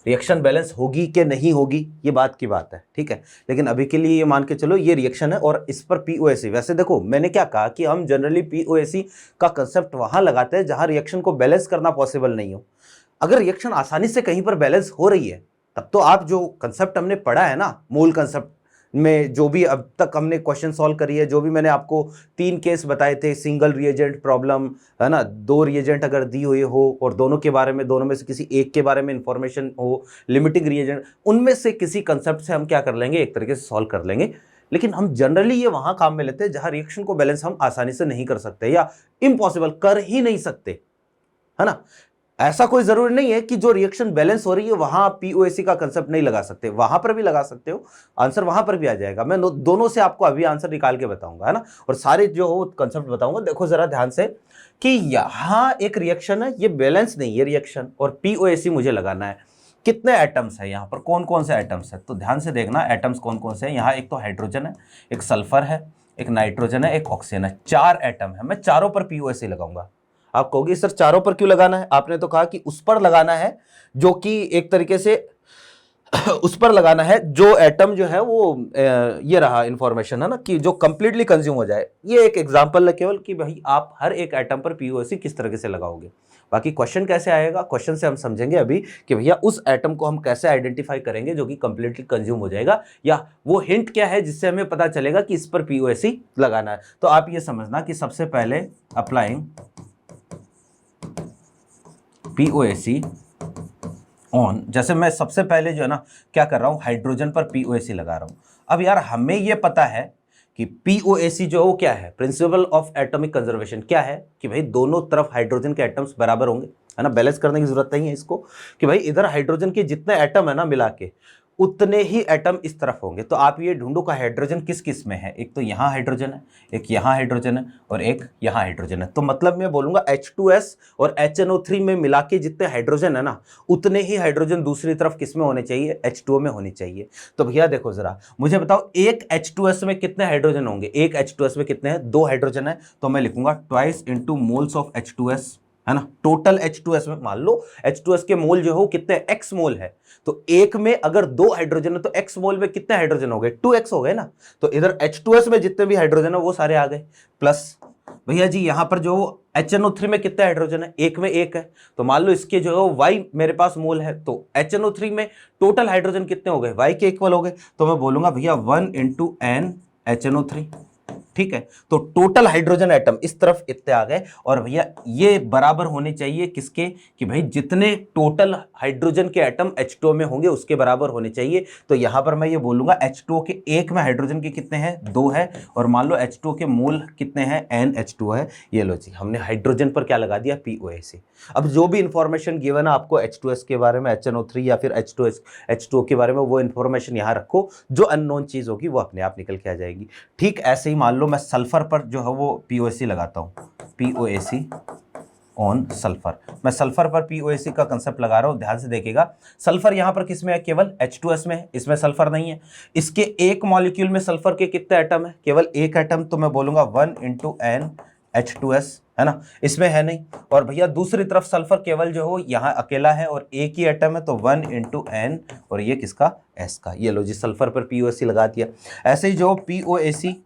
रिएक्शन बैलेंस होगी कि नहीं होगी ये बात की बात है, ठीक है। लेकिन अभी के लिए ये मान के चलो ये रिएक्शन है और इस पर पीओएसी। वैसे देखो मैंने क्या कहा कि हम जनरली पीओएसी का कंसेप्ट वहां लगाते हैं जहां रिएक्शन को बैलेंस करना पॉसिबल नहीं हो। अगर रिएक्शन आसानी से कहीं पर बैलेंस हो रही है तब तो आप जो कंसेप्ट हमने पढ़ा है ना, मूल कंसेप्ट में जो भी अब तक हमने क्वेश्चन सॉल्व करी है, जो भी मैंने आपको 3 केस बताए थे, सिंगल रिएजेंट प्रॉब्लम है ना, 2 रिएजेंट अगर दी हुई हो और दोनों के बारे में, दोनों में से किसी एक के बारे में इंफॉर्मेशन हो, लिमिटिंग रिएजेंट, उनमें से किसी कंसेप्ट से हम क्या कर लेंगे, एक तरीके से सॉल्व कर लेंगे। लेकिन हम जनरली ये वहां काम में लेते हैं जहां रिएक्शन को बैलेंस हम आसानी से नहीं कर सकते या इम्पॉसिबल कर ही नहीं सकते, है ना। ऐसा कोई जरूरी नहीं है कि जो रिएक्शन बैलेंस हो रही है वहां पीओएसी का कंसेप्ट नहीं लगा सकते, वहां पर भी लगा सकते हो, आंसर वहां पर भी आ जाएगा। मैं दोनों से आपको अभी आंसर निकाल के बताऊंगा, है ना, और सारे जो हो कंसेप्ट बताऊंगा। देखो जरा ध्यान से कि यहां एक रिएक्शन है, ये बैलेंस नहीं है रिएक्शन, और पीओएसी मुझे लगाना है। कितने एटम्स है यहाँ पर, कौन कौन से एटम्स है, तो ध्यान से देखना एटम्स कौन कौन से हैं। यहाँ एक तो हाइड्रोजन है, एक सल्फर है, एक नाइट्रोजन है, एक ऑक्सीजन है, 4 एटम है। मैं चारों पर पीओएसी लगाऊंगा। आप कहोगे सर चारों पर क्यों लगाना है, आपने तो कहा कि उस पर लगाना है जो कि एक तरीके से उस पर लगाना है जो एटम जो है वो ये रहा इंफॉर्मेशन, है ना, कि जो कंप्लीटली कंज्यूम हो जाए। ये एक एग्जांपल है केवल कि भाई आप हर एक एटम पर पीओएसी किस तरीके से लगाओगे। बाकी क्वेश्चन कैसे आएगा, क्वेश्चन से हम समझेंगे अभी कि भैया उस एटम को हम कैसे आइडेंटिफाई करेंगे जो कि कंप्लीटली कंज्यूम हो जाएगा, या वो हिंट क्या है जिससे हमें पता चलेगा कि इस पर पीओएसी लगाना है। तो आप ये समझना कि सबसे पहले अप्लाइंग पीओएसी ऑन, जैसे मैं सबसे पहले जो है ना क्या कर रहा हूं, हाइड्रोजन पर पीओएसी लगा रहा हूं। अब यार हमें यह पता है कि पीओएसी जो है वो क्या है, प्रिंसिपल ऑफ एटॉमिक कंजर्वेशन क्या है, कि भाई दोनों तरफ हाइड्रोजन के एटम्स बराबर होंगे, है ना। बैलेंस करने की जरूरत नहीं है इसको, कि भाई इधर हाइड्रोजन के जितने एटम है ना मिला के उतने ही एटम इस तरफ होंगे। तो आप ये ढूंढो का हाइड्रोजन किस किस में है, एक तो यहाँ हाइड्रोजन है, एक यहाँ हाइड्रोजन है और एक यहाँ हाइड्रोजन है। तो मतलब मैं बोलूंगा H2S और HNO3 में मिला के जितने हाइड्रोजन है ना उतने ही हाइड्रोजन दूसरी तरफ किस में होने चाहिए, H2O में होनी चाहिए। तो भैया देखो जरा मुझे बताओ एक H2S में कितने हाइड्रोजन होंगे, एक H2S में कितने हैं, 2 हाइड्रोजन है। तो मैं लिखूंगा twice into moles of H2S, है ना। टोटल H2S में मान लो H2S के मोल जो हो कितने, x मोल है। तो एक में अगर 2 हाइड्रोजन है तो x मोल में कितने हाइड्रोजन हो गए, 2x हो गए ना। तो इधर H2S में जितने भी हाइड्रोजन है वो सारे आ गए, प्लस भैया जी यहां पर जो HNO3 में कितने हाइड्रोजन है, एक में 1 है। तो मान लो इसके जो है y मेरे पास मोल है, तो HNO3 में टोटल हाइड्रोजन कितने हो गए, y के इक्वल हो गए। तो मैं बोलूंगा भैया 1 इंटू n HNO3, ठीक है। तो टोटल हाइड्रोजन एटम इस तरफ इतने आ गए, और भैया ये बराबर होने चाहिए किसके, कि भाई जितने टोटल हाइड्रोजन के एटम H2O में होंगे उसके बराबर होने चाहिए। तो यहां पर मैं ये बोलूंगा H2O के एक में हाइड्रोजन के कितने हैं, 2 है, और मान लो H2O के मोल कितने हैं, NH2 है। ये लो जी हमने हाइड्रोजन पर क्या लगा दिया, पीओएसी। अब जो भी इंफॉर्मेशन गिवन है आपको H2S के बारे में, HNO3 या फिर H2O के बारे में, वो इंफॉर्मेशन यहां रखो, जो अननोन चीज होगी वो अपने आप निकल के आ जाएगी। ठीक ऐसे ही मान लो मैं सल्फर पर जो है वो पीओएसी लगाता हूं, पीओएसी ऑन सल्फर। मैं सल्फर पर पीओएसी का कंसेप्ट लगा रहा हूं, ध्यान से देखिएगा। सल्फर यहां पर किस में है, केवल H2S में है, इसमें सल्फर नहीं है। इसके एक मॉलिक्यूल में सल्फर के कितने एटम है, केवल एक एटम। तो मैं बोलूंगा 1 इंटू n H2S, है ना, इसमें है नहीं। और भैया दूसरी तरफ सल्फर केवल जो हो यहाँ अकेला है और एक ही एटम है, तो 1 इंटू n, और ये किसका, S का। ये लो जी सल्फर पर पीओएसी लगा दिया। ऐसे ही जो पीओएसी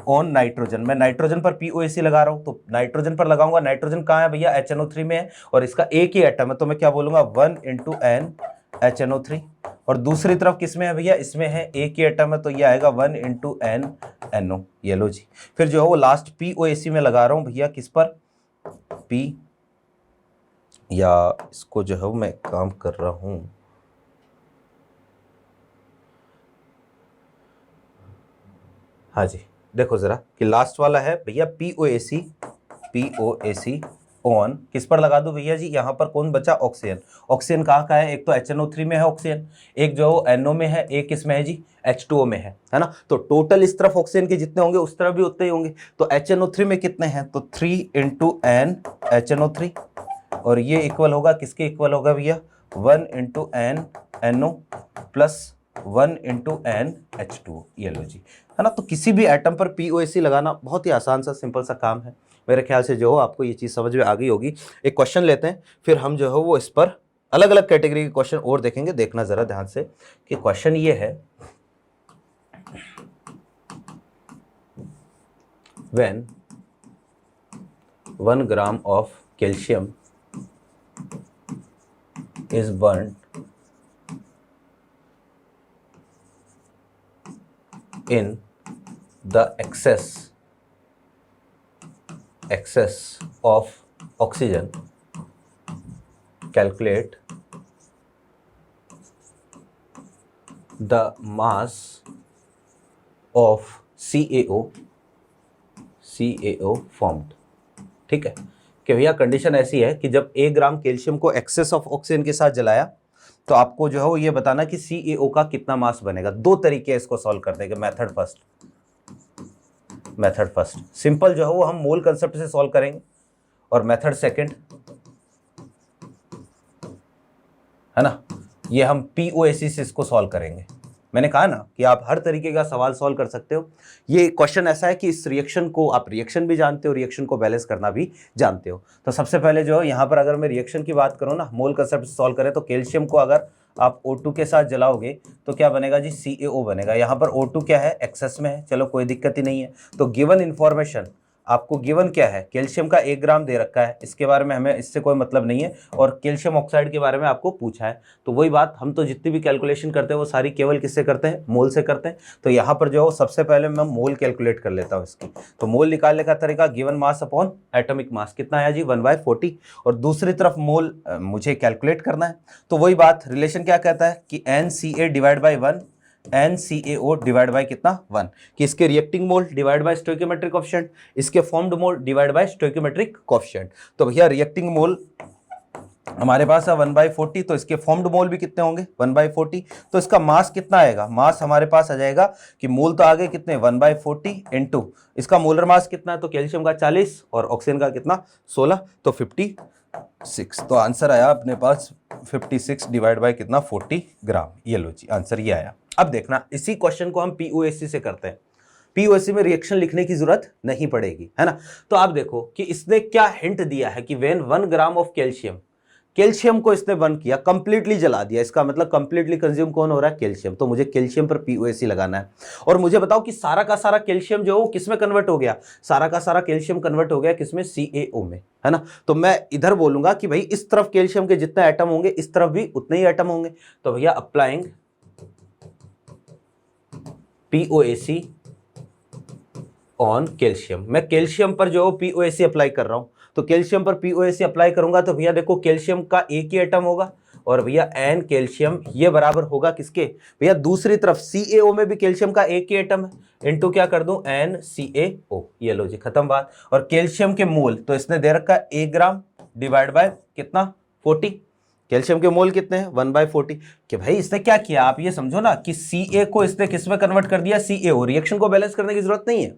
ऑन नाइट्रोजन, मैं नाइट्रोजन पर पीओएसी लगा रहा हूं, तो नाइट्रोजन पर लगाऊंगा। नाइट्रोजन कहां है भैया, HNO3 में है और इसका एक ही एटम है। तो मैं क्या बोलूंगा 1 इंटू n HNO3, और दूसरी तरफ किसमें है भैया, इसमें है एक ही एटम है, तो ये आएगा 1 इंटू n NO। ये लो जी, फिर जो है वो लास्ट पीओएसी में लगा रहा हूं भैया किस पर, P, या इसको जो है मैं काम कर रहा हूं, हाँ जी देखो जरा कि लास्ट वाला है भैया पीओएसी ऑन किस पर लगा दूं भैया जी, यहाँ पर कौन बचा, ऑक्सीजन। ऑक्सीजन कहाँ का है, एक तो HNO3 में है ऑक्सीजन, एक जो NO में है, एक किसमें है जी, H2O में है ना। तो टोटल इस तरफ ऑक्सीजन के जितने होंगे उस तरफ भी उतने ही होंगे। तो HNO3 में कितने हैं, तो 3 × N HNO3, और ये इक्वल होगा किसके इक्वल होगा भैया, 1 × N NO plus 1 × N H2O। ये लो जी, है ना। तो किसी भी एटम पर POAC लगाना बहुत ही आसान सा सिंपल सा काम है। मेरे ख्याल से जो हो आपको ये चीज़ समझ में आ गई होगी। एक क्वेश्चन लेते हैं, फिर हम जो है वो इस पर अलग अलग कैटेगरी के क्वेश्चन और देखेंगे। देखना ज़रा ध्यान से कि क्वेश्चन ये है, when 1 gram of calcium is burned in the excess of oxygen, calculate the mass of CaO formed। ठीक है कि भैया कंडीशन ऐसी है कि जब 1 ग्राम कैल्शियम को एक्सेस ऑफ ऑक्सीजन के साथ जलाया तो आपको जो है वो ये बताना कि CaO का कितना मास बनेगा। दो तरीके हैं इसको सॉल्व करने के। मेथड फर्स्ट सिंपल जो है वो हम मोल कंसेप्ट से सॉल्व करेंगे, और मेथड सेकंड है ना, ये हम POAC से इसको सॉल्व करेंगे। मैंने कहा ना कि आप हर तरीके का सवाल सॉल्व कर सकते हो। ये क्वेश्चन ऐसा है कि इस रिएक्शन को आप रिएक्शन भी जानते हो, रिएक्शन को बैलेंस करना भी जानते हो। तो सबसे पहले जो है यहाँ पर अगर मैं रिएक्शन की बात करूँ ना, मोल कंसेप्ट से सॉल्व करें, तो कैल्शियम को अगर आप O2 के साथ जलाओगे तो क्या बनेगा जी, CaO बनेगा। यहाँ पर O2 क्या है, एक्सेस में है, चलो कोई दिक्कत ही नहीं है। तो गिवन इन्फॉर्मेशन आपको गिवन क्या है, कैल्शियम का 1 ग्राम दे रखा है, इसके बारे में हमें इससे कोई मतलब नहीं है, और कैल्शियम ऑक्साइड के बारे में आपको पूछा है। तो वही बात, हम तो जितनी भी कैलकुलेशन करते हैं वो सारी केवल किससे करते हैं, मोल से करते हैं। तो यहाँ पर जो सबसे पहले मैं मोल कैलकुलेट कर लेता हूँ इसकी। तो मोल निकालने का तरीका, given mass upon atomic mass कितना है जी, 1/40, और दूसरी तरफ मोल मुझे कैलकुलेट करना है। तो वही बात, रिलेशन क्या कहता है कि NCA divide by 1 NCaO divide by कितना, 1, कि इसके reacting mole divide by stoichiometric coefficient, इसके formed mole divide by stoichiometric coefficient. तो भैया रिएक्टिंग मोल हमारे पास है 1/40, तो इसके फॉर्म्ड मोल भी कितने होंगे, 1/40। तो इसका मास कितना आएगा, मास हमारे पास आ जाएगा कि मोल तो आ गए कितने, 1/40 इंटू इसका मोलर मास कितना है, तो कैल्शियम का 40 और ऑक्सीजन का कितना 16, तो 56। तो आंसर आया अपने पास 56 डिवाइड बाय कितना, 40 ग्राम। ये लो जी, आंसर ये आया। अब देखना इसी क्वेश्चन को हम POAC से करते हैं। POAC में रिएक्शन लिखने की जरूरत नहीं पड़ेगी, है ना। तो आप देखो कि इसने क्या हिंट दिया है कि व्हेन 1 ग्राम ऑफ कैल्शियम को इसने बर्न किया, कंप्लीटली जला दिया, इसका मतलब कंप्लीटली कंज्यूम कौन हो रहा है, कैल्शियम। तो मुझे कैल्शियम पर POAC लगाना है। और मुझे बताओ कि सारा का सारा कैल्शियम जो किस में कन्वर्ट हो गया, सारा का सारा कैल्शियम कन्वर्ट हो गया किसमें, CaO में, है ना। तो मैं इधर बोलूंगा कि भाई इस तरफ कैल्शियम के जितने एटम होंगे इस तरफ भी उतने ही एटम होंगे। तो भैया अप्लाइंग POAC ऑन कैल्शियम, मैं कैल्शियम पर जो POAC अप्लाई कर रहा हूं। तो कैल्शियम पर POAC अप्लाई करूंगा तो भैया देखो कैल्शियम का एक ही एटम होगा, और भैया N कैल्शियम ये बराबर होगा किसके, भैया दूसरी तरफ CaO में भी कैल्शियम का एक ही एटम है, इनटू क्या कर दूं, NCaO। ये लो जी, खत्म बात। और कैल्शियम के मोल तो इसने दे रखा है 1 ग्राम डिवाइड बाय कितना, 40। कैल्शियम के मोल कितने हैं, 1/40। कि भाई इसने क्या किया, आप ये समझो ना कि Ca को इसने किस में कन्वर्ट कर दिया, CaO। रिएक्शन को बैलेंस करने की जरूरत नहीं है,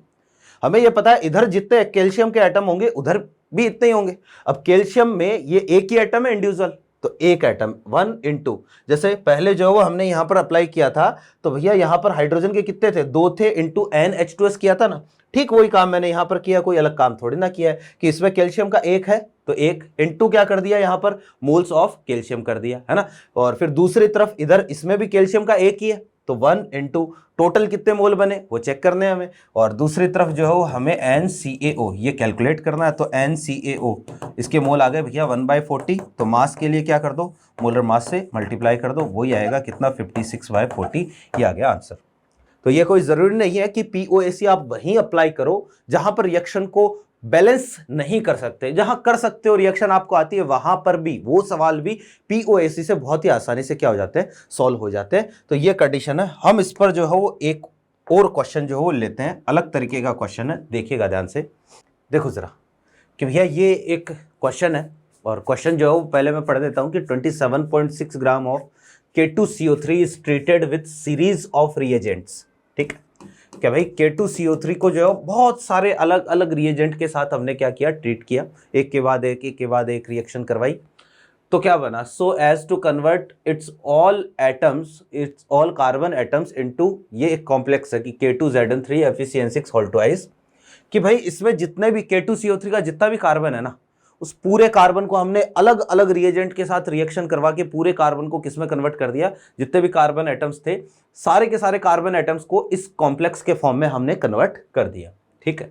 हमें ये पता है इधर जितने कैल्शियम के एटम होंगे उधर भी इतने ही होंगे। अब कैल्शियम में ये एक ही एटम है इंडिविजुअल, तो एक एटम 1 इंटू, जैसे पहले जो वो हमने यहां पर अप्लाई किया था, तो भैया यहां पर हाइड्रोजन के कितने थे, 2 थे, इंटू NH2S किया था ना। ठीक वही काम मैंने यहां पर किया, कोई अलग काम थोड़ी ना किया है कि इसमें कैल्शियम का एक है तो एक इंटू क्या कर दिया, यहां पर मोल्स ऑफ कैल्शियम कर दिया, है ना। और फिर दूसरी तरफ इधर इसमें भी कैल्शियम का एक ही है, तो 1 इंटू टोटल कितने मोल बने वो चेक करने हैं हमें। और दूसरी तरफ जो है हमें NCaO ये कैलकुलेट करना है। तो NCaO इसके मोल आ गए भैया 1/40, तो मास के लिए क्या कर दो, मोलर मास से मल्टीप्लाई कर दो, वही आएगा कितना, 56/40। ये आ गया आंसर। तो ये कोई जरूरी नहीं है कि POAC आप वहीं अप्लाई करो जहां पर रिएक्शन को बैलेंस नहीं कर सकते, जहां कर सकते हो रिएक्शन आपको आती है, वहां पर भी वो सवाल भी POAC से बहुत ही आसानी से क्या हो जाते हैं, सॉल्व हो जाते हैं। तो ये कंडीशन है। हम इस पर जो है वो एक और क्वेश्चन जो है वो लेते हैं, अलग तरीके का क्वेश्चन है, देखिएगा ध्यान से। देखो जरा कि भैया ये एक क्वेश्चन है, और क्वेश्चन जो है वो पहले मैं पढ़ देता हूँ कि 27.6 gram of K2CO3 is treated with series of reagents. ठीक है, क्या भाई K2CO3 को जो है बहुत सारे अलग अलग रिएजेंट के साथ हमने क्या किया, ट्रीट किया, एक के बाद एक रिएक्शन करवाई, तो क्या बना, so as to convert its all carbon atoms into, ये एक कॉम्प्लेक्स है कि K2ZN3 FeCN6 होल ट्वाइस, कि भाई इसमें जितने भी K2CO3 का जितना भी कार्बन है ना, उस पूरे कार्बन को हमने अलग अलग रिएजेंट के साथ रिएक्शन करवा के पूरे कार्बन को किस में कन्वर्ट कर दिया, जितने भी कार्बन एटम्स थे सारे के सारे कार्बन एटम्स को इस कॉम्प्लेक्स के फॉर्म में हमने कन्वर्ट कर दिया। ठीक है,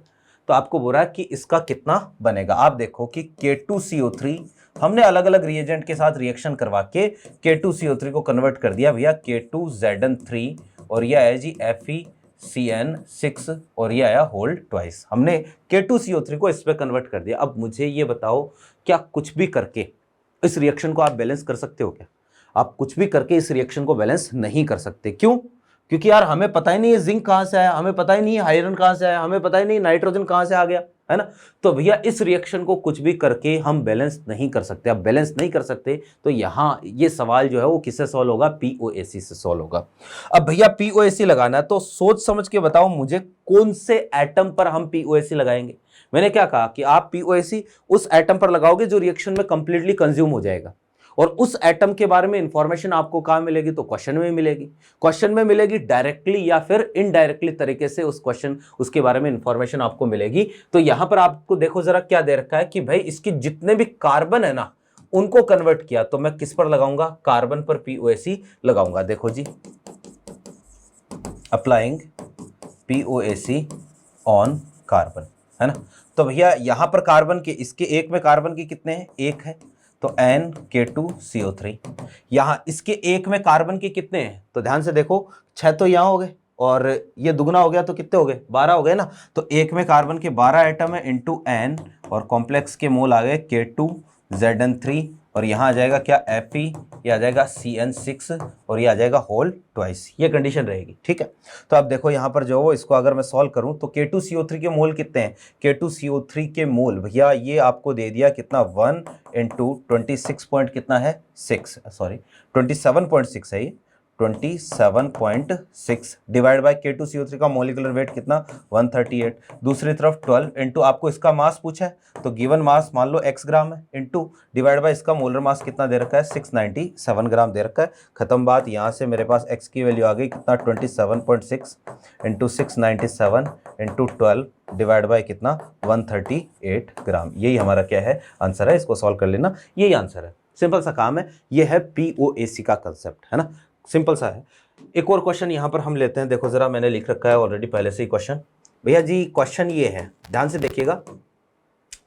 तो आपको बोला कि इसका कितना बनेगा। आप देखो कि K2CO3 हमने अलग अलग रिएजेंट के साथ रिएक्शन करवा के K2CO3 को कन्वर्ट कर दिया भैया K2ZN3, और यह है जी FeCN6, और ये आया होल ट्वाइस, हमने K2CO3 को इस पे कन्वर्ट कर दिया। अब मुझे ये बताओ, क्या कुछ भी करके इस रिएक्शन को आप बैलेंस कर सकते हो क्या? आप कुछ भी करके इस रिएक्शन को बैलेंस नहीं कर सकते। क्यों? क्योंकि यार हमें पता ही नहीं है जिंक कहाँ से आया, हमें पता ही नहीं है आयरन कहाँ से आया, हमें पता ही नहीं नाइट्रोजन कहाँ से आ गया, है ना। तो भैया इस रिएक्शन को कुछ भी करके हम बैलेंस नहीं कर सकते। अब बैलेंस नहीं कर सकते तो यहाँ ये सवाल जो है वो किससे सॉल्व होगा, POAC से सॉल्व होगा। अब भैया POAC लगाना है तो सोच समझ के बताओ मुझे कौन से एटम पर हम POAC लगाएंगे। मैंने क्या कहा कि आप POAC उस एटम पर लगाओगे जो रिएक्शन में कंप्लीटली कंज्यूम हो जाएगा, और उस एटम के बारे में इंफॉर्मेशन आपको कहां मिलेगी, तो क्वेश्चन में मिलेगी। क्वेश्चन में मिलेगी डायरेक्टली या फिर इनडायरेक्टली तरीके से उसके बारे में इंफॉर्मेशन आपको मिलेगी। तो यहां पर आपको देखो जरा क्या दे रखा है कि भाई इसके जितने भी कार्बन है ना उनको कन्वर्ट किया, तो मैं किस पर लगाऊंगा, कार्बन पर POAC लगाऊंगा। देखो जी, अप्लाइंग POAC ऑन कार्बन, है ना। तो भैया यहां पर कार्बन के, इसके एक में कार्बन के कितने हैं, एक है, तो N-K2CO3। यहां इसके एक में कार्बन के कितने हैं, तो ध्यान से देखो 6 तो यहां हो गए, और ये दुगना हो गया तो कितने हो गए, 12 हो गए ना। तो एक में कार्बन के 12 एटम है इंटू N, और कॉम्प्लेक्स के मोल आ गए K2ZN3, और यहाँ आ जाएगा क्या Fe, ये आ जाएगा CN6, और ये आ जाएगा होल ट्वाइस, ये कंडीशन रहेगी। ठीक है, तो अब देखो यहाँ पर जो इसको अगर मैं सॉल्व करूँ तो K2CO3 के मोल कितने हैं, K2CO3 के मोल भैया ये आपको दे दिया कितना, 1 इंटू 26 पॉइंट कितना है 6, सॉरी 27.6 है ये, 27.6 डिवाइड बाय K2CO3 का मोलिकुलर वेट कितना, 138। दूसरी तरफ 12 इंटू आपको इसका मास पूछा है, तो गिवन मास मान लो x ग्राम है, इंटू डिवाइड बाय इसका मोलर मास कितना दे रखा है, 697 ग्राम दे रखा है। खत्म बात। यहाँ से मेरे पास x की वैल्यू आ गई कितना, 27.6 इंटू 697 इंटू 12 डिवाइड बाय कितना, 138 ग्राम। यही हमारा क्या है, आंसर है। इसको सॉल्व कर लेना, यही आंसर है। सिंपल सा काम है, ये है POAC का कंसेप्ट, है ना, सिंपल सा है। एक और क्वेश्चन यहां पर हम लेते हैं, देखो जरा मैंने लिख रखा है ऑलरेडी पहले से ही क्वेश्चन। भैया जी क्वेश्चन ये है, ध्यान से देखिएगा,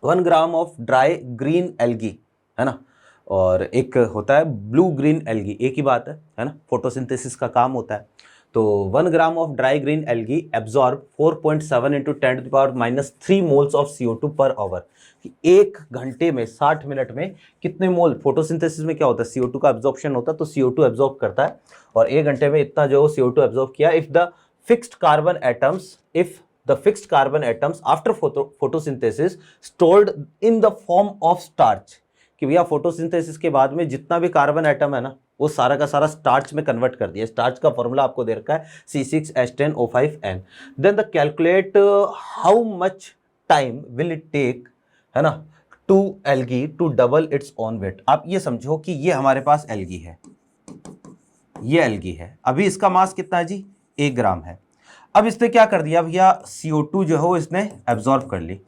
1 gram of dry green algae, है ना, और एक होता है ब्लू ग्रीन एल्गी, एक ही बात है ना, फोटोसिंथेसिस का काम होता है। तो 1 gram of dry green algae absorb 4.7 into 10⁻³ moles of CO2 per hour. एक घंटे में 60 मिनट में कितने मोल, फोटोसिंथेसिस में क्या होता है, CO2 का एब्जॉर्प्शन होता है, तो CO2 एब्जॉर्ब करता है, और एक घंटे में इतना जो CO2 एब्जॉर्ब किया। If the fixed carbon atoms after photosynthesis stored in the form of starch, कि भैया फोटोसिंथेसिस के बाद में जितना भी कार्बन एटम है ना वो सारा का सारा स्टार्च में कन्वर्ट कर दिया। स्टार्च का फॉर्मूला आपको दे रखा है C6H10O5N। Then the calculate how much time will it take, है ना, to algae to double its own weight. आप ये समझो कि ये हमारे पास एल्गी है, ये एल्गी है, अभी इसका मास कितना है जी, 1 ग्राम है। अब इसने क्या कर दिया भैया, CO2 जो है वो इसने एब्जॉर्ब कर ली,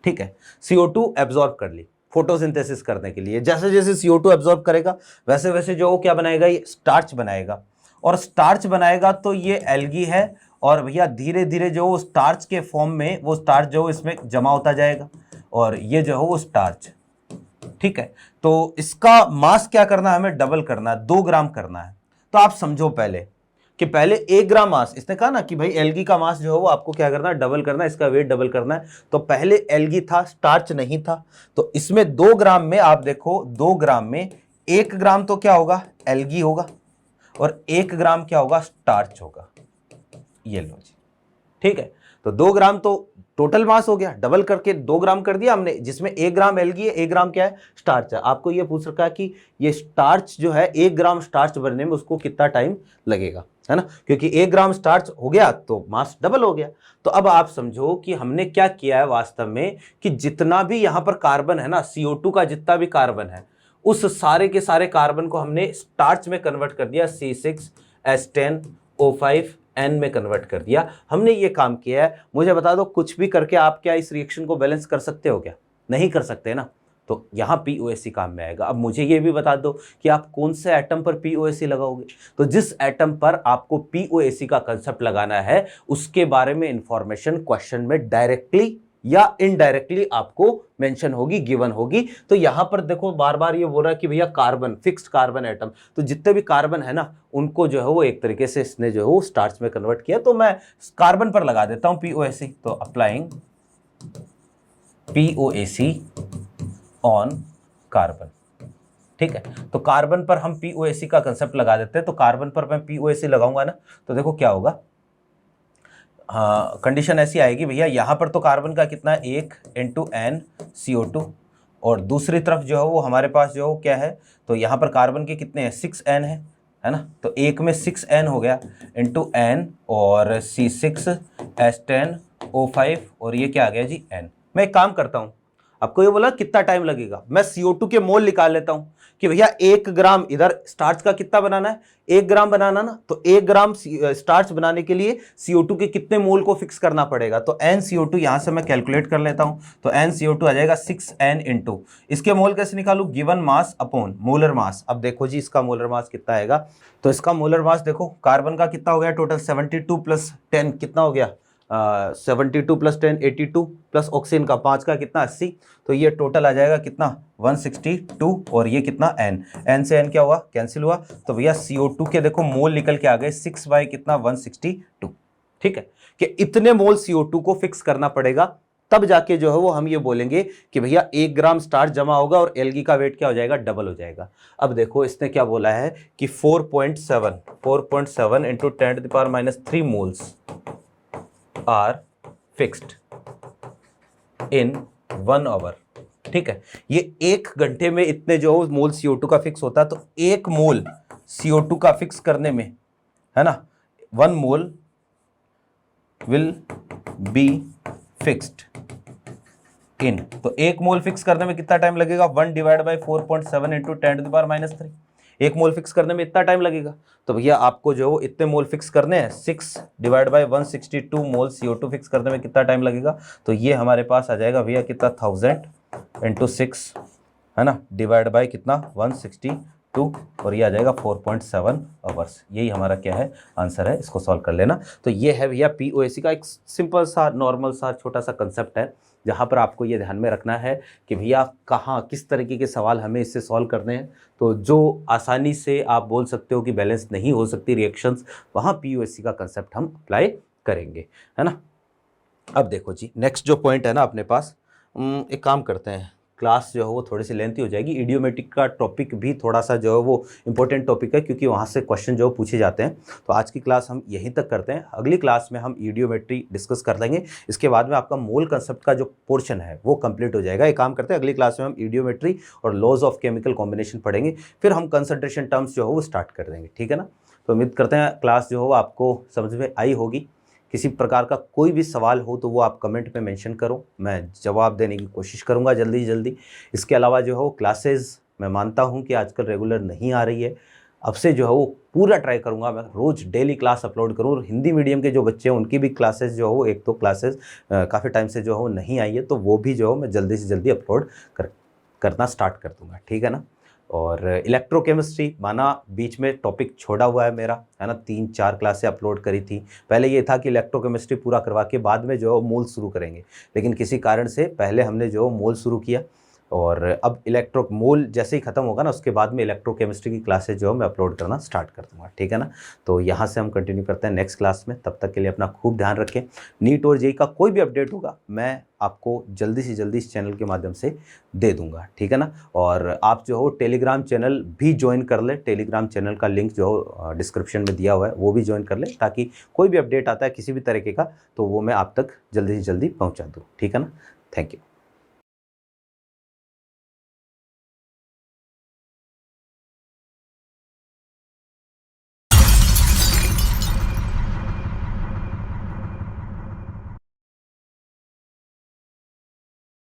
ठीक है, CO2 एब्जॉर्ब कर ली फोटोसिंथेसिस करने के लिए। जैसे जैसे CO2 एब्जॉर्ब करेगा वैसे वैसे जो क्या बनाएगा, ये स्टार्च बनाएगा, और स्टार्च बनाएगा तो ये एल्गी है, और भैया धीरे धीरे जो स्टार्च के फॉर्म में वो स्टार्च जो इसमें जमा होता जाएगा, और ये जो है वो स्टार्च, ठीक है। तो इसका मास क्या करना है, हमें डबल करना है, 2 ग्राम करना है। तो आप समझो पहले कि पहले 1 ग्राम मास, इसने कहा ना कि भाई एल्गी का मास जो है वो आपको क्या करना है, डबल करना है, इसका वेट डबल करना है। तो पहले एल्गी था, स्टार्च नहीं था, तो इसमें 2 ग्राम में आप देखो, 2 ग्राम में 1 ग्राम तो क्या होगा, एल्गी होगा, और 1 ग्राम क्या होगा, स्टार्च होगा। ये लो जी, ठीक है। तो 2 ग्राम तो टोटल मास हो गया, डबल करके 2 ग्राम कर दिया हमने, जिसमें 1 ग्राम एल्गी है, 1 ग्राम क्या है, स्टार्च है। आपको ये पूछ रखा है कि ये स्टार्च जो है 1 ग्राम स्टार्च बनने में उसको कितना टाइम लगेगा, है ना, क्योंकि 1 ग्राम स्टार्च हो गया तो मास डबल हो गया। तो अब आप समझो कि हमने क्या किया है वास्तव में, कि जितना भी यहां पर कार्बन है ना, CO2 का जितना भी कार्बन है, उस सारे के सारे कार्बन को हमने स्टार्च में कन्वर्ट कर दिया, C6H10O5 एन में कन्वर्ट कर दिया। हमने ये काम किया है। मुझे बता दो, कुछ भी करके आप क्या इस रिएक्शन को बैलेंस कर सकते हो क्या? नहीं कर सकते ना। तो यहाँ POAC काम में आएगा। अब मुझे ये भी बता दो कि आप कौन से एटम पर POAC लगाओगे। तो जिस एटम पर आपको POAC का कंसेप्ट लगाना है उसके बारे में इंफॉर्मेशन क्वेश्चन में डायरेक्टली या इनडायरेक्टली आपको मेंशन होगी, गिवन होगी। तो यहां पर देखो बार बार ये बोल रहा है कि भैया कार्बन, फिक्स्ड कार्बन एटम, तो जितने भी कार्बन है ना उनको जो है वो एक तरीके से इसने जो है वो स्टार्च में कन्वर्ट किया। तो मैं कार्बन पर लगा देता हूं POAC। तो अप्लाइंग POAC ऑन कार्बन, ठीक है। तो कार्बन पर हम POAC का कंसेप्ट लगा देते हैं। तो कार्बन पर मैं POAC लगाऊंगा ना, तो देखो क्या होगा, हाँ कंडीशन ऐसी आएगी भैया, यहाँ पर तो कार्बन का कितना 1 × NCO2 और दूसरी तरफ जो है वो हमारे पास जो है क्या है, तो यहाँ पर कार्बन के कितने हैं 6N है ना। तो एक में 6N हो गया इंटू N और C6H10O5 और ये क्या आ गया जी N। मैं एक काम करता हूँ, आपको ये बोला कितना टाइम लगेगा, मैं CO2 के मोल निकाल लेता हूं कि भैया 1 ग्राम इधर स्टार्च का कितना बनाना है, 1 ग्राम बनाना ना। तो 1 ग्राम स्टार्च बनाने के लिए CO2 के कितने मोल को फिक्स करना पड़ेगा। तो NCO2 यहां से मैं कैलकुलेट कर लेता हूं। तो NCO2 आ जाएगा 6N इंटू इसके मोल कैसे निकालू, given mass upon molar mass. अब देखो जी इसका मोलर मास कितना आएगा। तो इसका मोलर मास देखो, कार्बन का कितना हो गया टोटल 72 + 10 कितना हो गया 72 + 10 82 प्लस ऑक्सीजन का 5 का कितना 80। तो ये टोटल आ जाएगा कितना 162 और ये कितना N से N क्या हुआ, कैंसिल हुआ। तो भैया CO2 के देखो मोल निकल के आ गए 6 बाई कितना 162, ठीक है। कि इतने मोल CO2 को फिक्स करना पड़ेगा, तब जाके जो है वो हम ये बोलेंगे कि भैया 1 ग्राम स्टार्च जमा होगा और एल्गी का वेट क्या हो जाएगा, डबल हो जाएगा। अब देखो इसने क्या बोला है कि 4.7 × 10⁻³ moles are fixed in 1 hour, ठीक है। ये 1 घंटे में इतने जो मोल CO2 का फिक्स होता है। तो 1 मोल CO2 का फिक्स करने में, है ना, 1 मोल विल बी फिक्स्ड इन, तो 1 मोल फिक्स करने में कितना टाइम लगेगा, 1 / 4.7 × 10⁻³ 1 मोल फिक्स करने में इतना टाइम लगेगा। तो भैया आपको जो इतने मोल फिक्स करने हैं, 6 / 162 मोल CO2 फिक्स करने में कितना टाइम लगेगा। तो ये हमारे पास आ जाएगा भैया कितना 1000 × 6, है ना, डिवाइड बाय कितना 162 और ये आ जाएगा 4.7 आवर्स। यही हमारा क्या है, आंसर है। इसको सॉल्व कर लेना। तो ये है भैया POAC का एक सिंपल सा नॉर्मल सा छोटा सा कंसेप्ट है, जहाँ पर आपको ये ध्यान में रखना है कि भैया कहाँ किस तरीके के सवाल हमें इससे सॉल्व करने हैं। तो जो आसानी से आप बोल सकते हो कि बैलेंस नहीं हो सकती रिएक्शंस, वहाँ POAC का कंसेप्ट हम अप्लाई करेंगे, है ना। अब देखो जी नेक्स्ट जो पॉइंट है ना अपने पास, एक काम करते हैं, क्लास जो है वो थोड़ी सी लेंथी हो जाएगी। इडियोमेट्रिक का टॉपिक भी थोड़ा सा जो है वो इंपॉर्टेंट टॉपिक है, क्योंकि वहाँ से क्वेश्चन जो पूछे जाते हैं। तो आज की क्लास हम यहीं तक करते हैं, अगली क्लास में हम इडियोमेट्री डिस्कस कर लेंगे। इसके बाद में आपका मोल कंसेप्ट का जो पोर्शन है वो कंप्लीट हो जाएगा। एक काम करते हैं, अगली क्लास में हम इडियोमेट्री और लॉज ऑफ केमिकल कॉम्बिनेशन पढ़ेंगे, फिर हम कंसंट्रेशन टर्म्स जो है वो स्टार्ट कर देंगे, ठीक है ना। तो उम्मीद करते हैं क्लास जो हो आपको समझ में आई होगी। किसी प्रकार का कोई भी सवाल हो तो वो आप कमेंट में मेंशन करो, मैं जवाब देने की कोशिश करूंगा जल्दी से जल्दी। इसके अलावा जो है वो क्लासेस मैं मानता हूं कि आजकल रेगुलर नहीं आ रही है, अब से जो है वो पूरा ट्राई करूंगा मैं रोज़ डेली क्लास अपलोड करूं। और हिंदी मीडियम के जो बच्चे हैं उनकी भी क्लासेस जो है वो 1-2 क्लासेस काफ़ी टाइम से जो है वो नहीं आई है, तो वो भी जो है मैं जल्दी से जल्दी अपलोड करना स्टार्ट कर दूँगा, ठीक है ना। और इलेक्ट्रोकेमिस्ट्री माना बीच में टॉपिक छोड़ा हुआ है मेरा, है ना, 3-4 क्लासें अपलोड करी थी। पहले ये था कि इलेक्ट्रोकेमिस्ट्री पूरा करवा के बाद में जो मोल शुरू करेंगे, लेकिन किसी कारण से पहले हमने जो मोल शुरू किया और अब इलेक्ट्रोमोल जैसे ही ख़त्म होगा ना, उसके बाद में इलेक्ट्रोकेमिस्ट्री की क्लासेज जो है मैं अपलोड करना स्टार्ट कर दूँगा, ठीक है ना। तो यहाँ से हम कंटिन्यू करते हैं नेक्स्ट क्लास में। तब तक के लिए अपना खूब ध्यान रखें। नीट और जेईई का कोई भी अपडेट होगा मैं आपको जल्दी से जल्दी इस चैनल के माध्यम से दे दूंगा, ठीक है ना। और आप जो हो टेलीग्राम चैनल भी ज्वाइन कर ले। टेलीग्राम चैनल का लिंक जो डिस्क्रिप्शन में दिया हुआ है वो भी ज्वाइन कर ले, ताकि कोई भी अपडेट आता है किसी भी तरीके का तो वो मैं आप तक जल्दी से जल्दी पहुंचा दूं, ठीक है ना। Thank you.